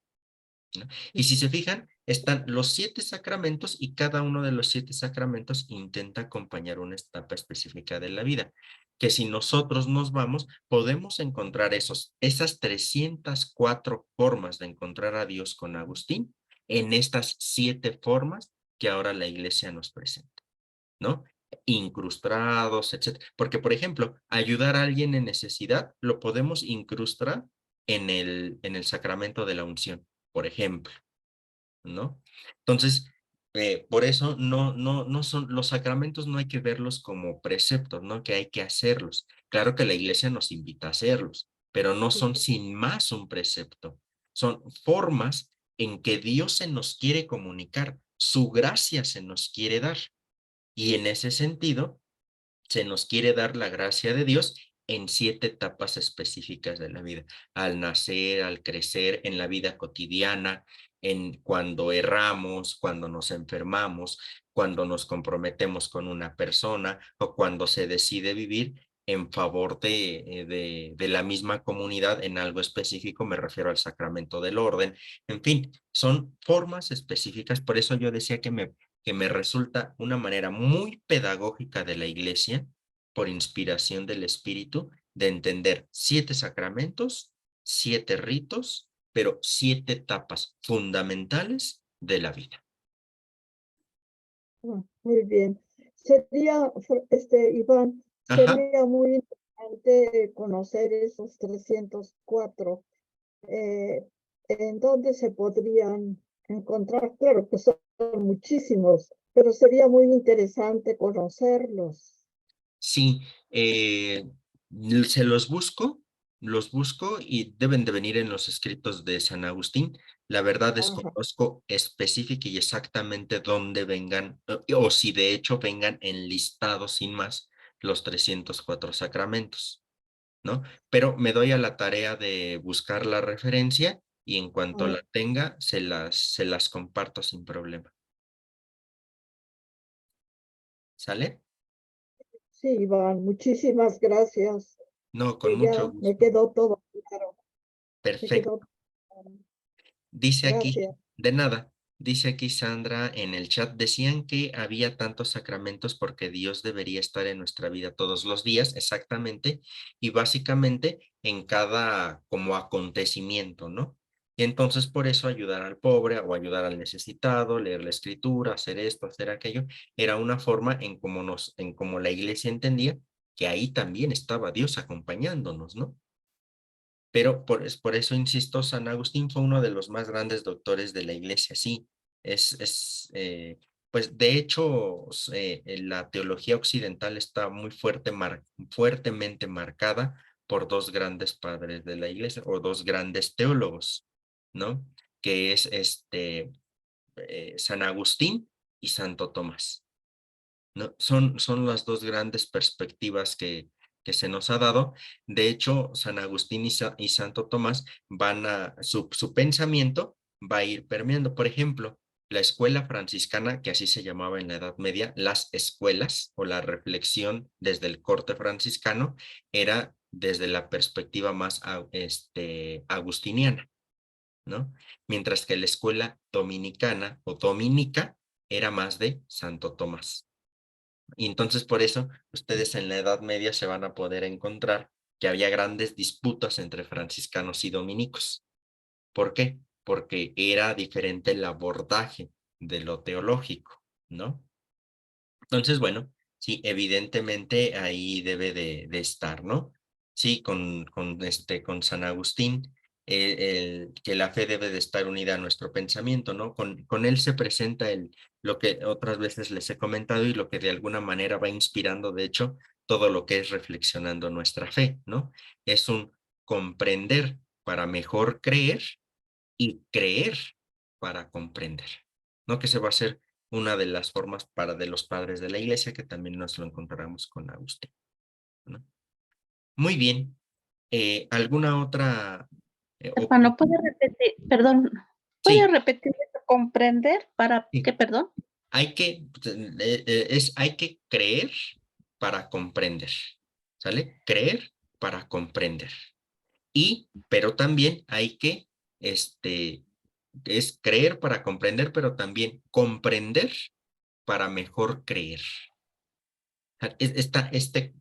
¿no? Y si se fijan, están los 7 sacramentos y cada uno de los 7 sacramentos intenta acompañar una etapa específica de la vida. Que si nosotros nos vamos, podemos encontrar esas 304 formas de encontrar a Dios con Agustín en estas 7 formas que ahora la iglesia nos presenta, ¿no? Incrustados, etcétera. Porque, por ejemplo, ayudar a alguien en necesidad lo podemos incrustar en el sacramento de la unción, por ejemplo, ¿no? Entonces, por eso no son, los sacramentos no hay que verlos como preceptos, ¿no? Que hay que hacerlos. Claro que la iglesia nos invita a hacerlos, pero no son sin más un precepto. Son formas en que Dios se nos quiere comunicar, su gracia se nos quiere dar. Y en ese sentido, se nos quiere dar la gracia de Dios en 7 etapas específicas de la vida. Al nacer, al crecer, en la vida cotidiana, en cuando erramos, cuando nos enfermamos, cuando nos comprometemos con una persona o cuando se decide vivir en favor de la misma comunidad en algo específico, me refiero al sacramento del orden. En fin, son formas específicas, por eso yo decía que me resulta una manera muy pedagógica de la iglesia, por inspiración del Espíritu, de entender 7 sacramentos, 7 ritos, pero 7 etapas fundamentales de la vida. Muy bien. Sería, Iván, Ajá. sería muy interesante conocer esos 304. ¿En dónde se podrían encontrar? Claro que son muchísimos, pero sería muy interesante conocerlos. Sí, se los busco y deben de venir en los escritos de San Agustín. La verdad Ajá. desconozco específica y exactamente dónde vengan, o si de hecho vengan enlistados sin más los 304 sacramentos, ¿no? Pero me doy a la tarea de buscar la referencia y en cuanto Ah, la tenga, se las comparto sin problema. ¿Sale? sí, Iván, muchísimas gracias. No, con mucho Ya me gusto. quedó todo claro. Me Perfecto. quedó claro. Dice aquí, Gracias. de nada, dice aquí Sandra en el chat, decían que había tantos sacramentos porque Dios debería estar en nuestra vida todos los días, exactamente, y básicamente en cada como acontecimiento, ¿no? Y entonces por eso ayudar al pobre o ayudar al necesitado, leer la escritura, hacer esto, hacer aquello, era una forma en cómo la iglesia entendía que ahí también estaba Dios acompañándonos, ¿no? Pero por eso, insisto, San Agustín fue uno de los más grandes doctores de la iglesia, sí. Pues de hecho, la teología occidental está muy fuertemente marcada por dos grandes padres de la iglesia, o dos grandes teólogos, ¿no? Que es San Agustín y Santo Tomás, ¿no? Son las dos grandes perspectivas que se nos ha dado. De hecho, San Agustín y Santo Tomás su pensamiento va a ir permeando. Por ejemplo, la escuela franciscana, que así se llamaba en la Edad Media, las escuelas o la reflexión desde el corte franciscano era desde la perspectiva más agustiniana, ¿no? Mientras que la escuela dominicana o dominica era más de Santo Tomás. Y entonces por eso ustedes en la Edad Media se van a poder encontrar que había grandes disputas entre franciscanos y dominicos. ¿Por qué? Porque era diferente el abordaje de lo teológico, ¿no? Entonces, bueno, sí, evidentemente ahí debe de estar, ¿no? Sí, con San Agustín, que la fe debe de estar unida a nuestro pensamiento, ¿no? Con él se presenta lo que otras veces les he comentado y lo que de alguna manera va inspirando, de hecho, todo lo que es reflexionando nuestra fe, ¿no? Es un comprender para mejor creer y creer para comprender, ¿no? Que se va a hacer una de las formas de los padres de la iglesia, que también nos lo encontramos con Agustín, ¿no? Muy bien. ¿Alguna otra? Hermano, ¿puede repetir? Perdón, ¿puede Sí, repetir eso? ¿Comprender? ¿Para sí. qué, perdón? Hay que creer para comprender, ¿sale? Creer para comprender. Pero también hay que, es creer para comprender, pero también comprender para mejor creer.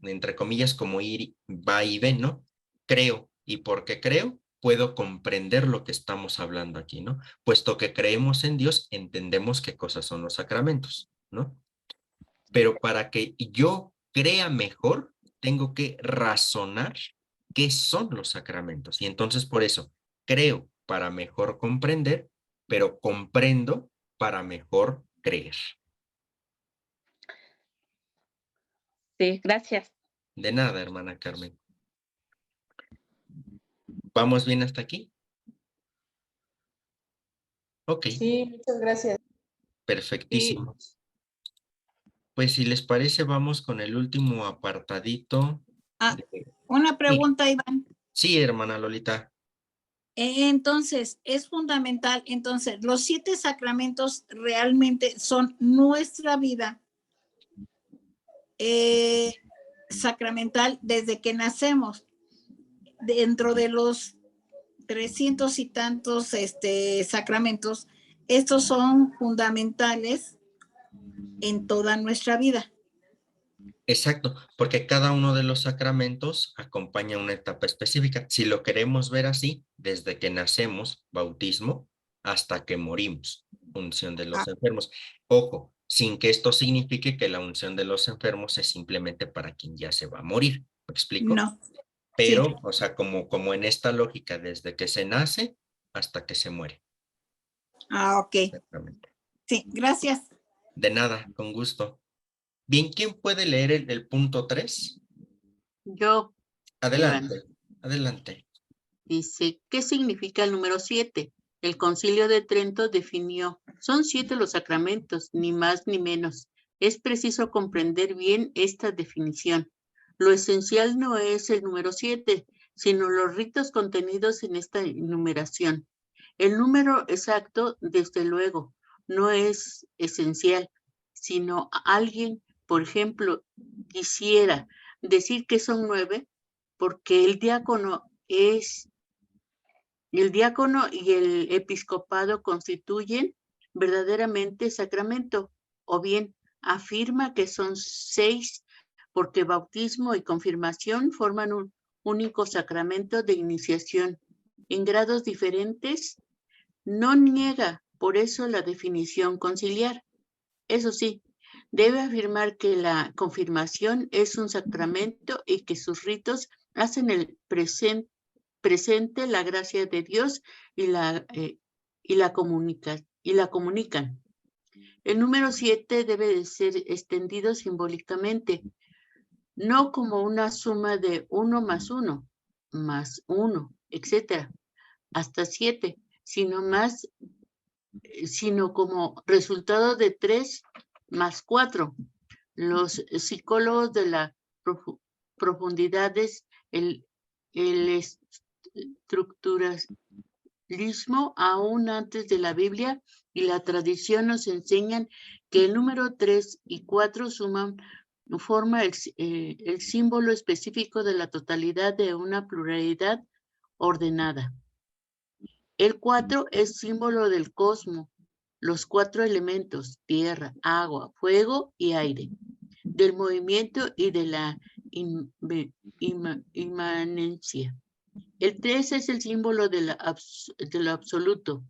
Entre comillas, como ir, va y ven, ¿no? Creo, y porque creo, puedo comprender lo que estamos hablando aquí, ¿no? Puesto que creemos en Dios, entendemos qué cosas son los sacramentos, ¿no? Pero para que yo crea mejor, tengo que razonar qué son los sacramentos. Y entonces por eso, creo para mejor comprender, pero comprendo para mejor creer. Sí, gracias. De nada, hermana Carmen. ¿Vamos bien hasta aquí? Ok, Sí, muchas gracias. perfectísimo. Pues si les parece, vamos con el último apartadito. Ah, de- una Sí, pregunta, Iván. sí, hermana Lolita. Entonces, es fundamental. Entonces, los 7 sacramentos realmente son nuestra vida sacramental desde que nacemos. Dentro de los 300 y tantos sacramentos, estos son fundamentales en toda nuestra vida. Exacto, porque cada uno de los sacramentos acompaña una etapa específica. Si lo queremos ver así, desde que nacemos, bautismo, hasta que morimos, unción de los Ah, enfermos. Ojo, sin que esto signifique que la unción de los enfermos es simplemente para quien ya se va a morir. ¿Me explico? no, sí. Pero, o sea, como en esta lógica, desde que se nace hasta que se muere. Ah, ok. Exactamente. Sí, gracias. De nada, con gusto. Bien, ¿quién puede leer el punto 3? Yo, Iván, Adelante, adelante. dice, ¿qué significa el número 7? El Concilio de Trento definió, son 7 los sacramentos, ni más ni menos. Es preciso comprender bien esta definición. Lo esencial no es el número 7, sino los ritos contenidos en esta enumeración. El número exacto, desde luego, no es esencial, sino alguien, por ejemplo, quisiera decir que son 9, porque el diácono y el episcopado constituyen verdaderamente sacramento, o bien afirma que son 6 porque bautismo y confirmación forman un único sacramento de iniciación en grados diferentes No niega, por eso, la definición conciliar. Eso sí, debe afirmar que la confirmación es un sacramento y que sus ritos hacen el presente la gracia de Dios y la comunican. El número 7 debe de ser extendido simbólicamente, no como una suma de 1 más 1, etcétera, hasta 7, sino como resultado de 3 más 4. Los psicólogos de la profundidades, el estructuralismo, aún antes de la Biblia y la tradición, nos enseñan que el número 3 y 4 forma el símbolo específico de la totalidad de una pluralidad ordenada. El 4 es símbolo del cosmos, los 4 elementos, tierra, agua, fuego y aire, del movimiento y de la inmanencia. El 3 es el símbolo de lo absoluto,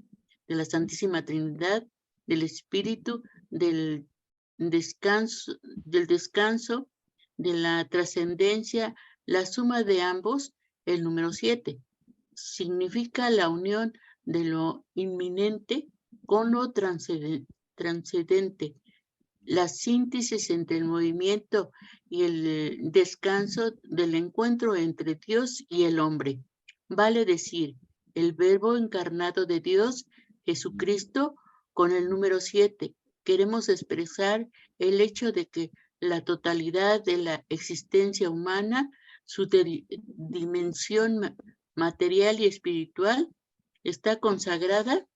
de la Santísima Trinidad, del Espíritu, del descanso, de la trascendencia, la suma de ambos, el número 7. Significa la unión de lo inminente con lo transcendente, la síntesis entre el movimiento y el descanso del encuentro entre Dios y el hombre. Vale decir, el Verbo encarnado de Dios, Jesucristo, con el número 7. Queremos expresar el hecho de que la totalidad de la existencia humana, su dimensión material y espiritual, está consagrada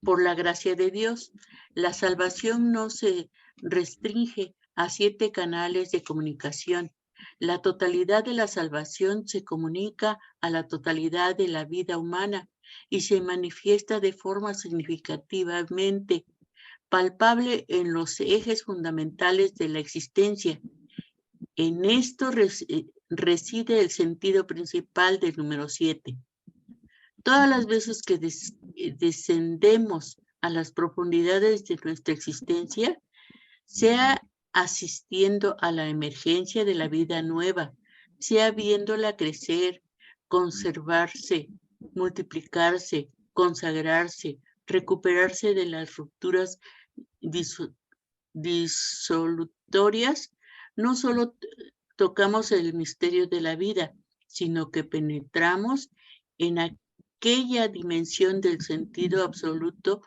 por la gracia de Dios. La salvación no se restringe a 7 canales de comunicación. La totalidad de la salvación se comunica a la totalidad de la vida humana y se manifiesta de forma significativamente palpable en los ejes fundamentales de la existencia. En esto reside el sentido principal del número 7. Todas las veces que descendemos a las profundidades de nuestra existencia, sea asistiendo a la emergencia de la vida nueva, sea viéndola crecer, conservarse, multiplicarse, consagrarse, recuperarse de las rupturas disolutorias, no solo tocamos el misterio de la vida, sino que penetramos en aquella dimensión del sentido absoluto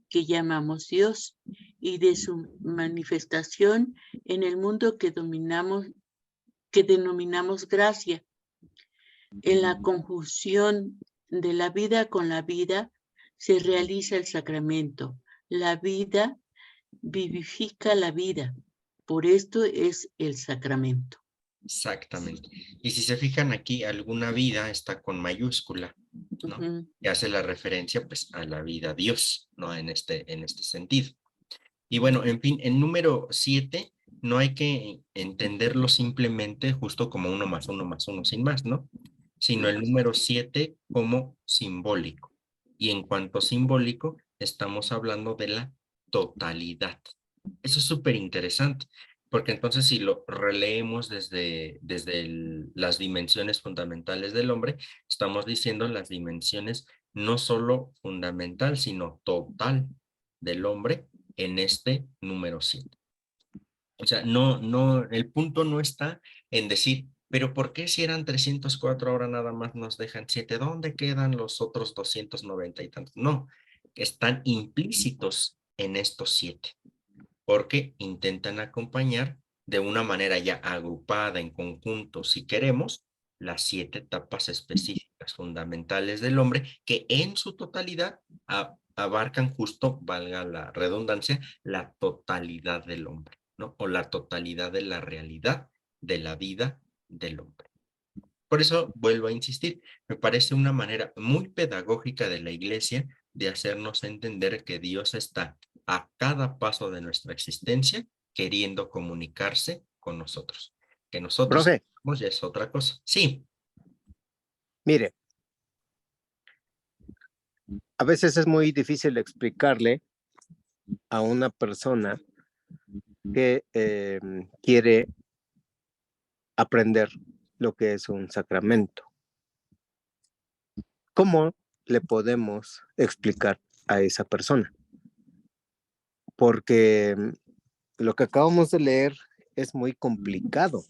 que llamamos Dios y de su manifestación en el mundo que denominamos gracia. En la conjunción de la vida con la vida se realiza el sacramento. La vida vivifica la vida. Por esto es el sacramento. Exactamente. Y si se fijan aquí, alguna vida está con mayúscula, ¿no? Y hace la referencia pues a la vida Dios, ¿no? En este sentido. Y bueno, en fin, el número 7 no hay que entenderlo simplemente justo como 1 más 1 más 1 sin más, ¿no? Sino el número 7 como simbólico. Y en cuanto simbólico, estamos hablando de la totalidad. Eso es súper interesante, porque entonces si lo releemos desde las dimensiones fundamentales del hombre, estamos diciendo las dimensiones no solo fundamental, sino total del hombre en este número 7. O sea, el punto no está en decir, pero ¿por qué si eran 304 ahora nada más nos dejan 7? ¿Dónde quedan los otros 290 y tantos? No, están implícitos en estos 7, porque intentan acompañar de una manera ya agrupada en conjunto, si queremos, las 7 etapas específicas fundamentales del hombre que en su totalidad abarcan justo, valga la redundancia, la totalidad del hombre, ¿no? O la totalidad de la realidad de la vida del hombre. Por eso vuelvo a insistir, me parece una manera muy pedagógica de la Iglesia de hacernos entender que Dios está a cada paso de nuestra existencia queriendo comunicarse con nosotros. Que nosotros Profe, ya es otra cosa. Sí. Mire, a veces es muy difícil explicarle a una persona que quiere aprender lo que es un sacramento. ¿Cómo le podemos explicar a esa persona? Porque lo que acabamos de leer es muy complicado.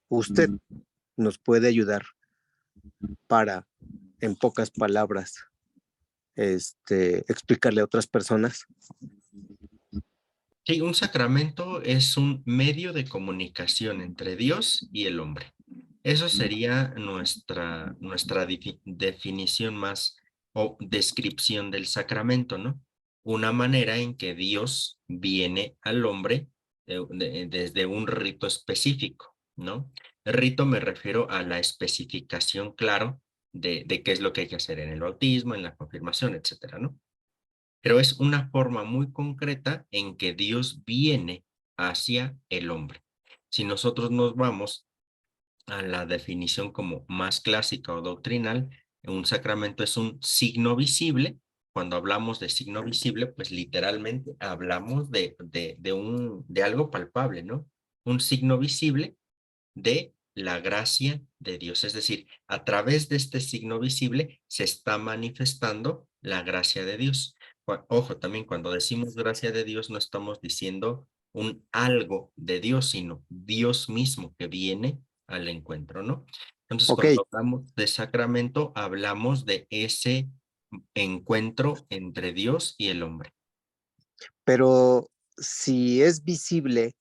Usted nos puede ayudar para, en pocas palabras, explicarle a otras personas. Sí, un sacramento es un medio de comunicación entre Dios y el hombre. Eso sería nuestra definición más o descripción del sacramento, ¿no? Una manera en que Dios viene al hombre desde un rito específico, ¿no? El rito me refiero a la especificación, claro, de qué es lo que hay que hacer en el bautismo, en la confirmación, etcétera, ¿no? Pero es una forma muy concreta en que Dios viene hacia el hombre. Si nosotros nos vamos a la definición como más clásica o doctrinal, un sacramento es un signo visible. Cuando hablamos de signo visible, pues literalmente hablamos de algo palpable, ¿no? Un signo visible de la gracia de Dios. Es decir, a través de este signo visible se está manifestando la gracia de Dios. Ojo, también cuando decimos gracia de Dios no estamos diciendo un algo de Dios, sino Dios mismo que viene al encuentro, ¿no? Entonces, Ok, cuando hablamos de sacramento, hablamos de ese encuentro entre Dios y el hombre. pero si es visible,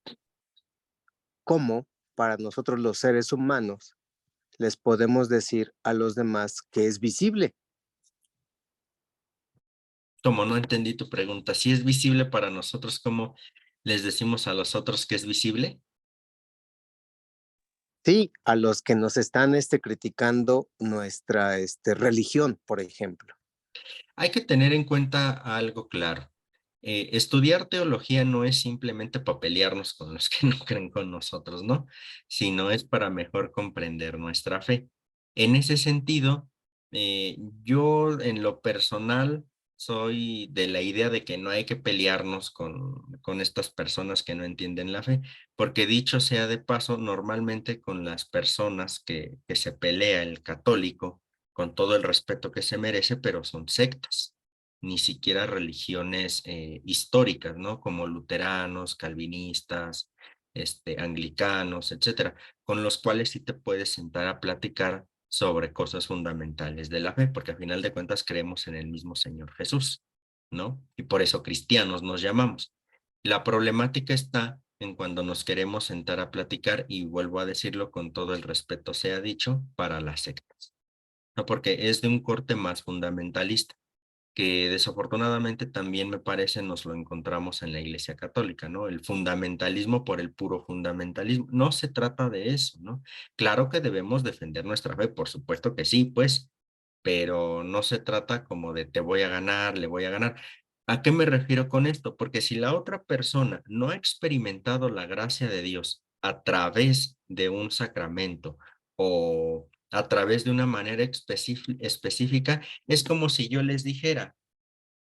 ¿cómo para nosotros los seres humanos les podemos decir a los demás que es visible? Como no entendí tu pregunta, si es visible para nosotros, ¿cómo les decimos a los otros que es visible? Sí, a los que nos están criticando nuestra religión, por ejemplo. Hay que tener en cuenta algo claro. Estudiar teología no es simplemente para pelearnos con los que no creen con nosotros, ¿no? Sino es para mejor comprender nuestra fe. En ese sentido, yo en lo personal soy de la idea de que no hay que pelearnos con estas personas que no entienden la fe, porque dicho sea de paso, normalmente con las personas que se pelea el católico, con todo el respeto que se merece, pero son sectas, ni siquiera religiones históricas, ¿no? Como luteranos, calvinistas, anglicanos, etcétera, con los cuales sí te puedes sentar a platicar sobre cosas fundamentales de la fe, porque a final de cuentas creemos en el mismo Señor Jesús, ¿no? Y por eso cristianos nos llamamos. La problemática está en cuando nos queremos sentar a platicar, y vuelvo a decirlo con todo el respeto sea dicho, para las sectas. No, porque es de un corte más fundamentalista, que desafortunadamente también me parece nos lo encontramos en la Iglesia Católica, ¿no? El fundamentalismo por el puro fundamentalismo. No se trata de eso, ¿no? Claro que debemos defender nuestra fe, por supuesto que sí, pues, pero no se trata como de te voy a ganar, le voy a ganar. ¿A qué me refiero con esto? Porque si la otra persona no ha experimentado la gracia de Dios a través de un sacramento o a través de una manera específica, es como si yo les dijera,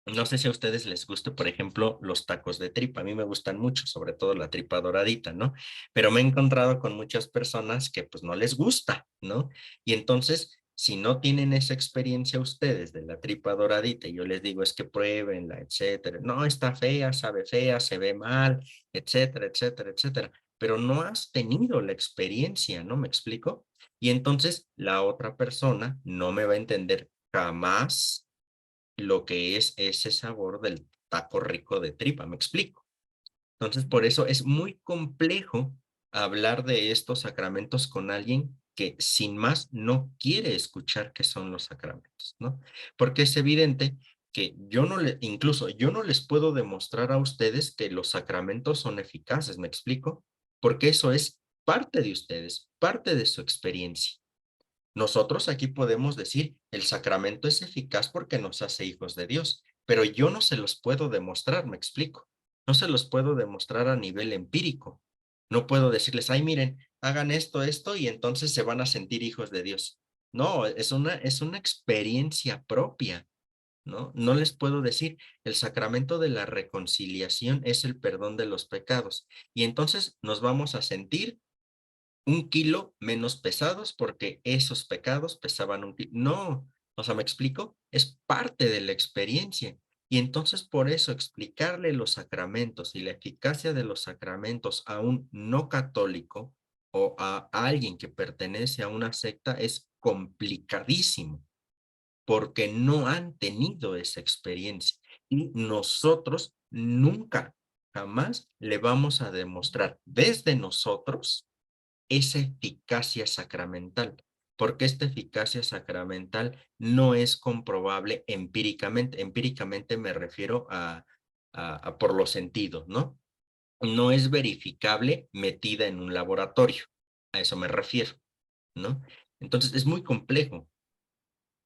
no sé si a ustedes les guste, por ejemplo, los tacos de tripa. A mí me gustan mucho, sobre todo la tripa doradita, ¿no? Pero me he encontrado con muchas personas que pues no les gusta, ¿no? Y entonces, si no tienen esa experiencia ustedes de la tripa doradita y yo les digo es que pruébenla, etcétera. No, está fea, sabe fea, se ve mal, etcétera, etcétera, etcétera. Pero no has tenido la experiencia, ¿no? ¿Me explico? Y entonces la otra persona no me va a entender jamás lo que es ese sabor del taco rico de tripa, ¿me explico? Entonces, por eso es muy complejo hablar de estos sacramentos con alguien que sin más no quiere escuchar qué son los sacramentos, ¿no? Porque es evidente que incluso yo no les puedo demostrar a ustedes que los sacramentos son eficaces, ¿me explico? Porque eso es parte de ustedes, parte de su experiencia. Nosotros aquí podemos decir, el sacramento es eficaz porque nos hace hijos de Dios, pero yo no se los puedo demostrar, me explico. No se los puedo demostrar a nivel empírico. No puedo decirles, ay, miren, hagan esto, y entonces se van a sentir hijos de Dios. No, es una experiencia propia, ¿no? No les puedo decir, el sacramento de la reconciliación es el perdón de los pecados. Y entonces nos vamos a sentir 1 kilo menos pesados porque esos pecados pesaban 1 kilo. No, o sea, ¿me explico? Es parte de la experiencia. Y entonces por eso explicarle los sacramentos y la eficacia de los sacramentos a un no católico o a alguien que pertenece a una secta es complicadísimo porque no han tenido esa experiencia. Y nosotros nunca, jamás le vamos a demostrar desde nosotros esa eficacia sacramental, porque esta eficacia sacramental no es comprobable empíricamente. Empíricamente me refiero a por los sentidos, ¿no? No es verificable metida en un laboratorio, a eso me refiero, ¿no? Entonces es muy complejo.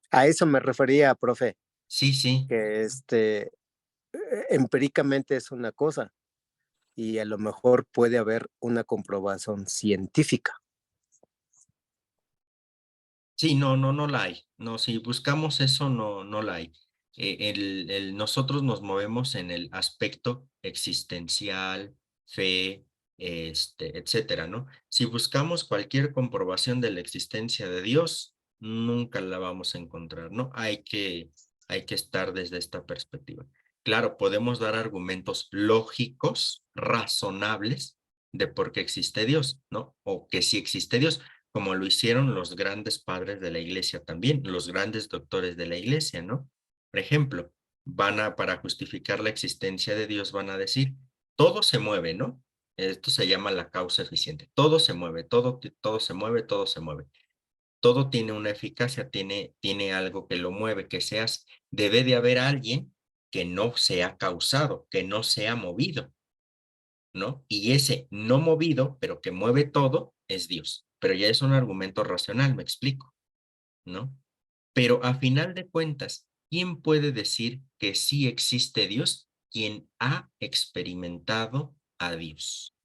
A eso me refería, profe, Sí, sí. que empíricamente es una cosa y a lo mejor puede haber una comprobación científica. Sí, no la hay. No, si buscamos eso, no la hay. Nosotros nos movemos en el aspecto existencial, fe, etcétera, ¿no? Si buscamos cualquier comprobación de la existencia de Dios, nunca la vamos a encontrar, ¿no? Hay que estar desde esta perspectiva. Claro, podemos dar argumentos lógicos, razonables, de por qué existe Dios, ¿no? O que sí existe Dios, como lo hicieron los grandes padres de la iglesia también, los grandes doctores de la iglesia, ¿no? Por ejemplo, para justificar la existencia de Dios, van a decir, todo se mueve, ¿no? Esto se llama la causa eficiente. Todo se mueve, todo se mueve, todo se mueve. Todo tiene una eficacia, tiene algo que lo mueve, que seas, debe de haber alguien que no sea causado, que no sea movido, ¿no? Y ese no movido, pero que mueve todo, es Dios. Pero ya es un argumento racional, me explico, ¿no? Pero a final de cuentas, ¿quién puede decir que sí existe Dios? Quien ha experimentado a Dios.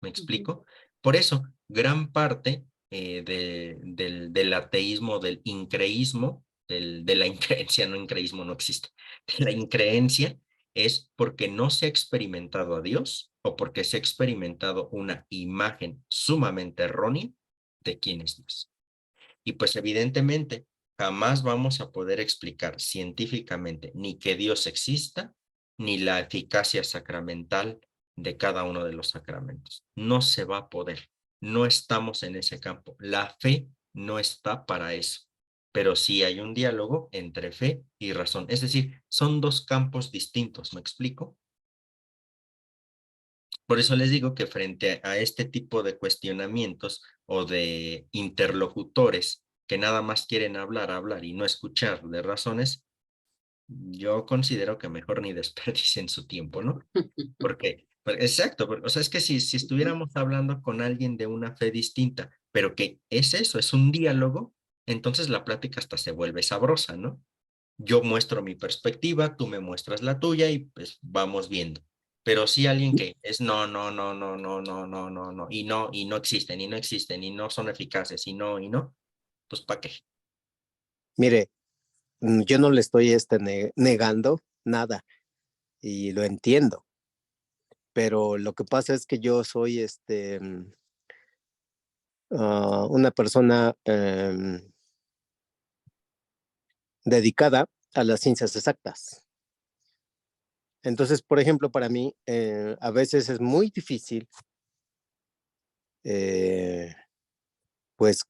¿Me explico? Por eso, gran parte del ateísmo, del increísmo, de la increencia, no increísmo no existe, de la increencia es porque no se ha experimentado a Dios o porque se ha experimentado una imagen sumamente errónea de quién es Dios. Y pues evidentemente jamás vamos a poder explicar científicamente ni que Dios exista, ni la eficacia sacramental de cada uno de los sacramentos. No se va a poder. No estamos en ese campo. La fe no está para eso. Pero sí hay un diálogo entre fe y razón. Es decir, son dos campos distintos. ¿Me explico? Por eso les digo que frente a este tipo de cuestionamientos o de interlocutores que nada más quieren hablar y no escuchar de razones, yo considero que mejor ni desperdicien su tiempo, ¿no? Exacto, o sea, es que si estuviéramos hablando con alguien de una fe distinta, pero que es eso, es un diálogo, entonces la plática hasta se vuelve sabrosa, ¿no? Yo muestro mi perspectiva, tú me muestras la tuya y pues vamos viendo. Pero si alguien que es no, y no existen, y no son eficaces, y no, pues ¿para qué? Mire, yo no le estoy negando nada y lo entiendo, pero lo que pasa es que yo soy una persona dedicada a las ciencias exactas. Entonces, por ejemplo, para mí a veces es muy difícil pues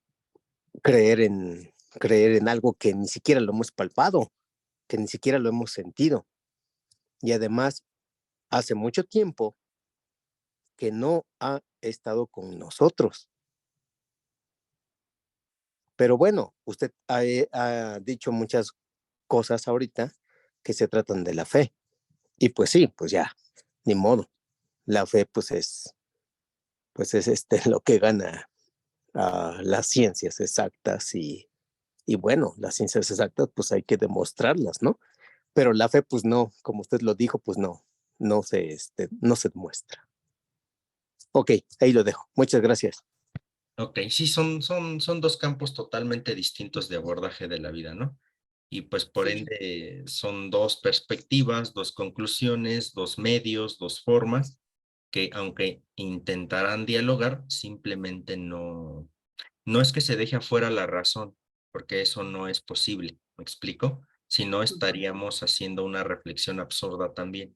creer en algo que ni siquiera lo hemos palpado, que ni siquiera lo hemos sentido. Y además, hace mucho tiempo que no ha estado con nosotros. Pero bueno, usted ha dicho muchas cosas ahorita que se tratan de la fe. Y pues sí, pues ya, ni modo. La fe pues es lo que gana las ciencias exactas y bueno, las ciencias exactas pues hay que demostrarlas, ¿no? Pero la fe pues no, como usted lo dijo, pues no se demuestra. Ok, ahí lo dejo. Muchas gracias. Ok, sí, son dos campos totalmente distintos de abordaje de la vida, ¿no? Y pues por Sí. ende son dos perspectivas, dos conclusiones, dos medios, dos formas que aunque intentarán dialogar, simplemente no es que se deje afuera la razón, porque eso no es posible, ¿me explico? Si no estaríamos haciendo una reflexión absurda también.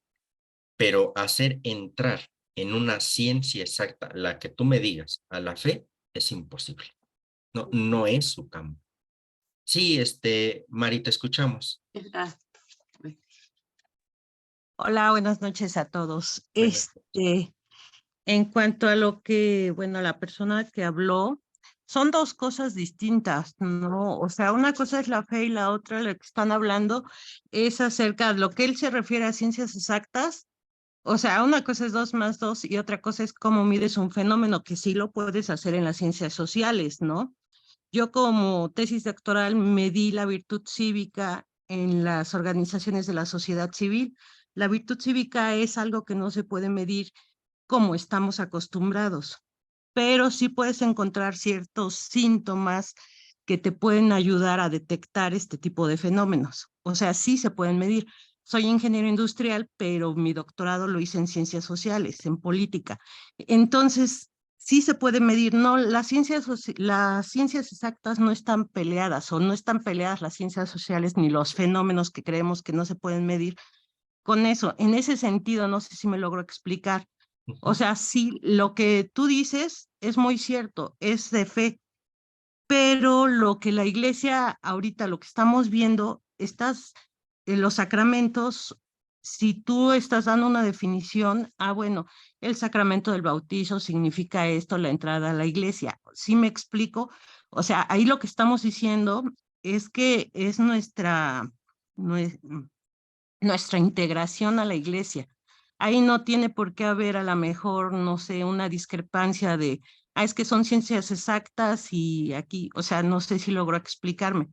Pero hacer entrar en una ciencia exacta, la que tú me digas, a la fe, es imposible. No es su campo. Sí, Mari, te escuchamos. Ah, Hola, buenas noches a todos. Buenas noches. En cuanto a lo que, bueno, la persona que habló, son dos cosas distintas, ¿no? O sea, una cosa es la fe y la otra, lo que están hablando, es acerca de lo que él se refiere a ciencias exactas. O sea, una cosa es 2 más 2 y otra cosa es cómo mides un fenómeno que sí lo puedes hacer en las ciencias sociales, ¿no? Yo como tesis doctoral medí la virtud cívica en las organizaciones de la sociedad civil. La virtud cívica es algo que no se puede medir como estamos acostumbrados, pero sí puedes encontrar ciertos síntomas que te pueden ayudar a detectar este tipo de fenómenos. O sea, sí se pueden medir. Soy ingeniero industrial, pero mi doctorado lo hice en ciencias sociales, en política. Entonces, sí se puede medir. No, las ciencias exactas no están peleadas o no están peleadas las ciencias sociales ni los fenómenos que creemos que no se pueden medir con eso. En ese sentido, no sé si me logro explicar. O sea, sí, lo que tú dices es muy cierto, es de fe, pero lo que la iglesia ahorita, lo que estamos viendo, los sacramentos, si tú estás dando una definición, bueno, el sacramento del bautizo significa esto, la entrada a la iglesia. ¿Sí me explico? O sea, ahí lo que estamos diciendo es que es nuestra integración a la iglesia. Ahí no tiene por qué haber a lo mejor, no sé, una discrepancia de, es que son ciencias exactas y aquí, o sea, no sé si logro explicarme.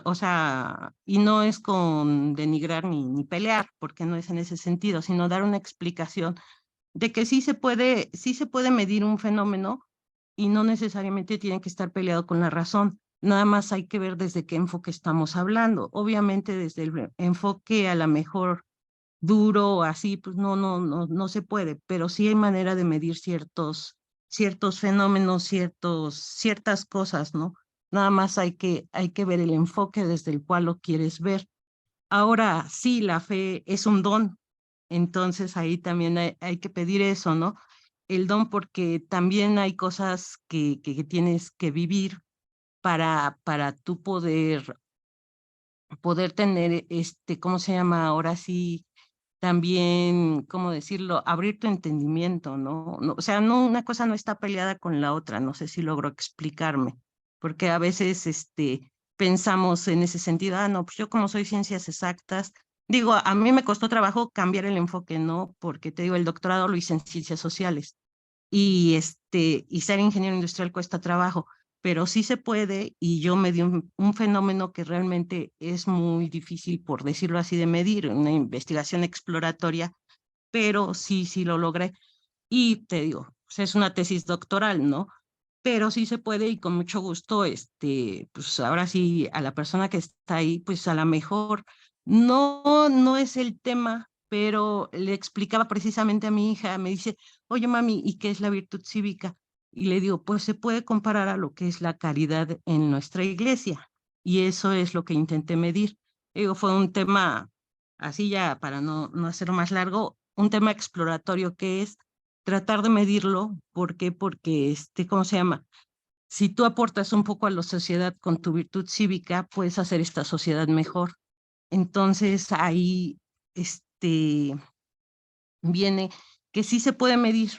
O sea, y no es con denigrar ni pelear, porque no es en ese sentido, sino dar una explicación de que sí se puede medir un fenómeno y no necesariamente tiene que estar peleado con la razón. Nada más hay que ver desde qué enfoque estamos hablando. Obviamente desde el enfoque a lo mejor duro o así, pues no se puede, pero sí hay manera de medir ciertos fenómenos, ciertas cosas, ¿no? Nada más hay que ver el enfoque desde el cual lo quieres ver. Ahora, sí, la fe es un don, entonces ahí también hay que pedir eso, ¿no? El don porque también hay cosas que tienes que vivir para tú poder tener, ¿cómo se llama? Ahora sí, también, ¿cómo decirlo? Abrir tu entendimiento, ¿no? O sea, no, una cosa no está peleada con la otra, no sé si logro explicarme, porque a veces, pensamos en ese sentido, no, pues yo como soy ciencias exactas, digo, a mí me costó trabajo cambiar el enfoque, ¿no? Porque te digo, el doctorado lo hice en ciencias sociales y ser ingeniero industrial cuesta trabajo, pero sí se puede y yo me di un fenómeno que realmente es muy difícil, por decirlo así, de medir, una investigación exploratoria, pero sí lo logré. Y te digo, pues es una tesis doctoral, ¿no? Pero sí se puede y con mucho gusto, pues ahora sí, a la persona que está ahí, pues a lo mejor no es el tema, pero le explicaba precisamente a mi hija, me dice, oye mami, ¿y qué es la virtud cívica? Y le digo, pues se puede comparar a lo que es la caridad en nuestra iglesia. Y eso es lo que intenté medir. Digo, fue un tema, así ya para no hacerlo más largo, un tema exploratorio que es tratar de medirlo. ¿Por qué? Porque, ¿cómo se llama? Si tú aportas un poco a la sociedad con tu virtud cívica, puedes hacer esta sociedad mejor. Entonces ahí, viene que sí se puede medir.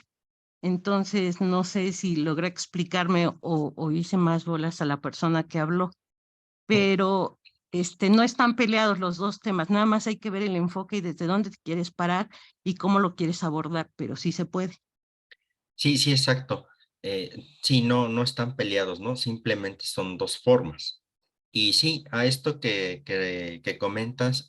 Entonces, no sé si logré explicarme o hice más bolas a la persona que habló, pero no están peleados los dos temas, nada más hay que ver el enfoque y desde dónde te quieres parar y cómo lo quieres abordar, pero sí se puede. Sí, sí, exacto. Sí, no están peleados, ¿no? Simplemente son dos formas. Y sí, a esto que comentas,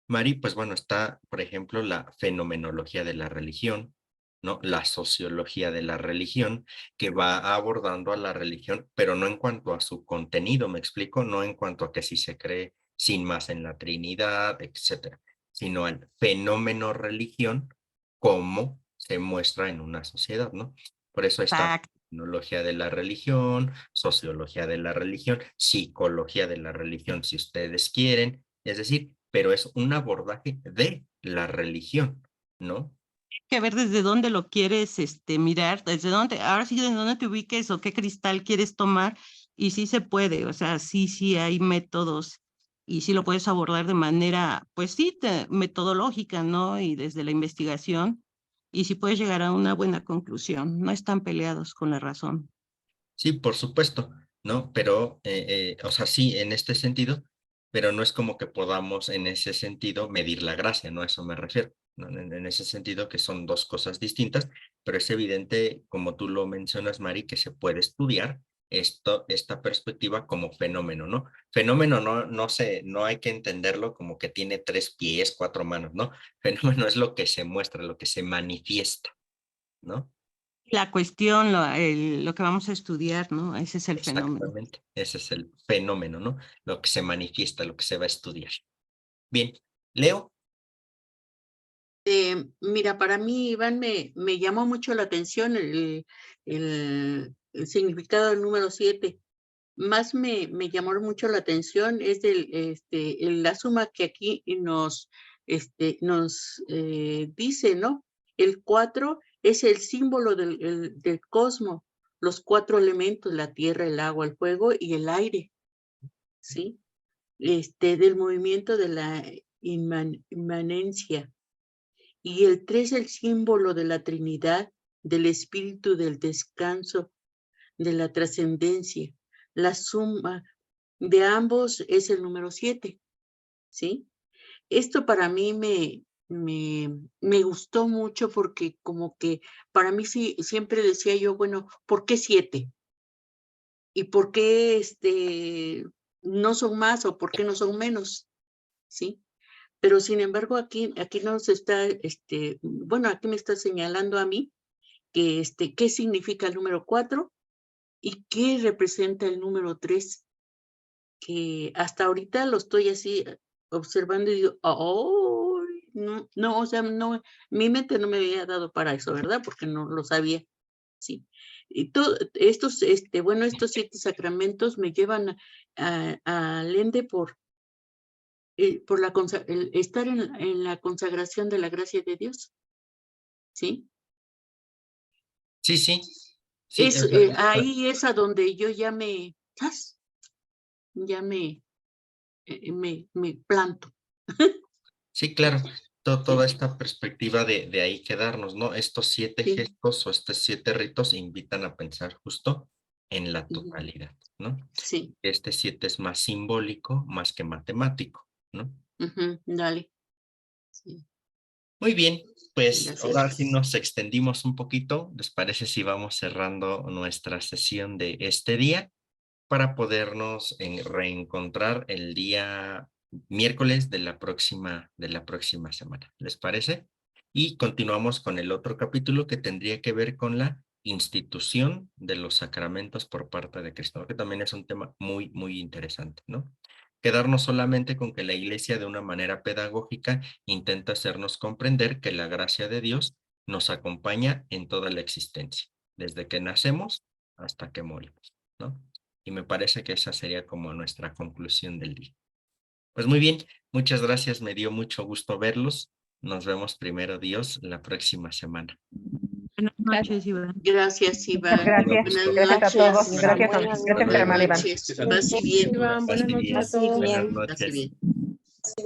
Mari, pues bueno, está, por ejemplo, la fenomenología de la religión, ¿no? La sociología de la religión, que va abordando a la religión, pero no en cuanto a su contenido, ¿me explico? No en cuanto a que si se cree sin más en la Trinidad, etcétera, sino al fenómeno religión como se muestra en una sociedad, ¿no? Por eso está Exacto. tecnología de la religión, sociología de la religión, psicología de la religión, si ustedes quieren, es decir, pero es un abordaje de la religión, ¿no? Que ver desde dónde lo quieres mirar, desde dónde, ahora sí, desde dónde te ubiques o qué cristal quieres tomar, y sí se puede, o sea, sí hay métodos y sí lo puedes abordar de manera, pues sí, metodológica, ¿no? Y desde la investigación, y sí puedes llegar a una buena conclusión, no están peleados con la razón. Sí, por supuesto, ¿no? Pero, o sea, sí, en este sentido, pero no es como que podamos en ese sentido medir la gracia, ¿no? A eso me refiero, ¿no? En ese sentido que son dos cosas distintas, pero es evidente, como tú lo mencionas, Mari, que se puede estudiar esta perspectiva como fenómeno, ¿no? Fenómeno no hay que entenderlo como que tiene 3 pies, 4 manos, ¿no? Fenómeno es lo que se muestra, lo que se manifiesta, ¿no? La cuestión, lo que vamos a estudiar, ¿no? Ese es el fenómeno. Exactamente, ese es el fenómeno, ¿no? Lo que se manifiesta, lo que se va a estudiar. Bien, Leo. Mira, para mí, Iván, me llamó mucho la atención el significado del número 7. Más me llamó mucho la atención es la suma que aquí nos dice, ¿no? El 4 es el símbolo del cosmos, los 4 elementos, la tierra, el agua, el fuego y el aire, ¿sí? Del movimiento de la inmanencia. Y el 3 el símbolo de la Trinidad, del espíritu del descanso, de la trascendencia. La suma de ambos es el número 7, ¿sí? Esto para mí me gustó mucho porque como que para mí sí, siempre decía yo, bueno, ¿por qué 7? ¿Y por qué no son más o por qué no son menos? ¿Sí? Pero sin embargo aquí nos está, bueno, aquí me está señalando a mí que qué significa el número 4 y qué representa el número 3, que hasta ahorita lo estoy así observando y digo, oh, no, o sea, no, mi mente no me había dado para eso, ¿verdad? Porque no lo sabía, sí. Y estos 7 sacramentos me llevan al ende por estar en la consagración de la gracia de Dios, ¿sí? Sí, sí. Sí, Ahí es a donde yo ya me planto. sí, claro. Toda Sí. esta perspectiva de ahí quedarnos, ¿no? Estos 7 Sí. gestos o estos 7 ritos invitan a pensar justo en la totalidad, ¿no? Sí. Este 7 es más simbólico, más que matemático, ¿no? Dale. Sí. Muy bien, pues Gracias. ahora sí nos extendimos un poquito. ¿Les parece si vamos cerrando nuestra sesión de este día para podernos reencontrar el día miércoles de la próxima semana? ¿Les parece? Y continuamos con el otro capítulo que tendría que ver con la institución de los sacramentos por parte de Cristo, que también es un tema muy, muy interesante, ¿no? Quedarnos solamente con que la Iglesia de una manera pedagógica intenta hacernos comprender que la gracia de Dios nos acompaña en toda la existencia, desde que nacemos hasta que morimos, ¿no? Y me parece que esa sería como nuestra conclusión del día. Pues muy bien, muchas gracias, me dio mucho gusto verlos. Nos vemos primero Dios la próxima semana. Buenas noches, Iván. Gracias, Iván. Gracias. Buenas Gracias a todos. noches. Gracias, Buenas hermano Iván. noches. Pase bien. Iván, buenas Pase noches a bien. todos. Buenas Pase noches. bien.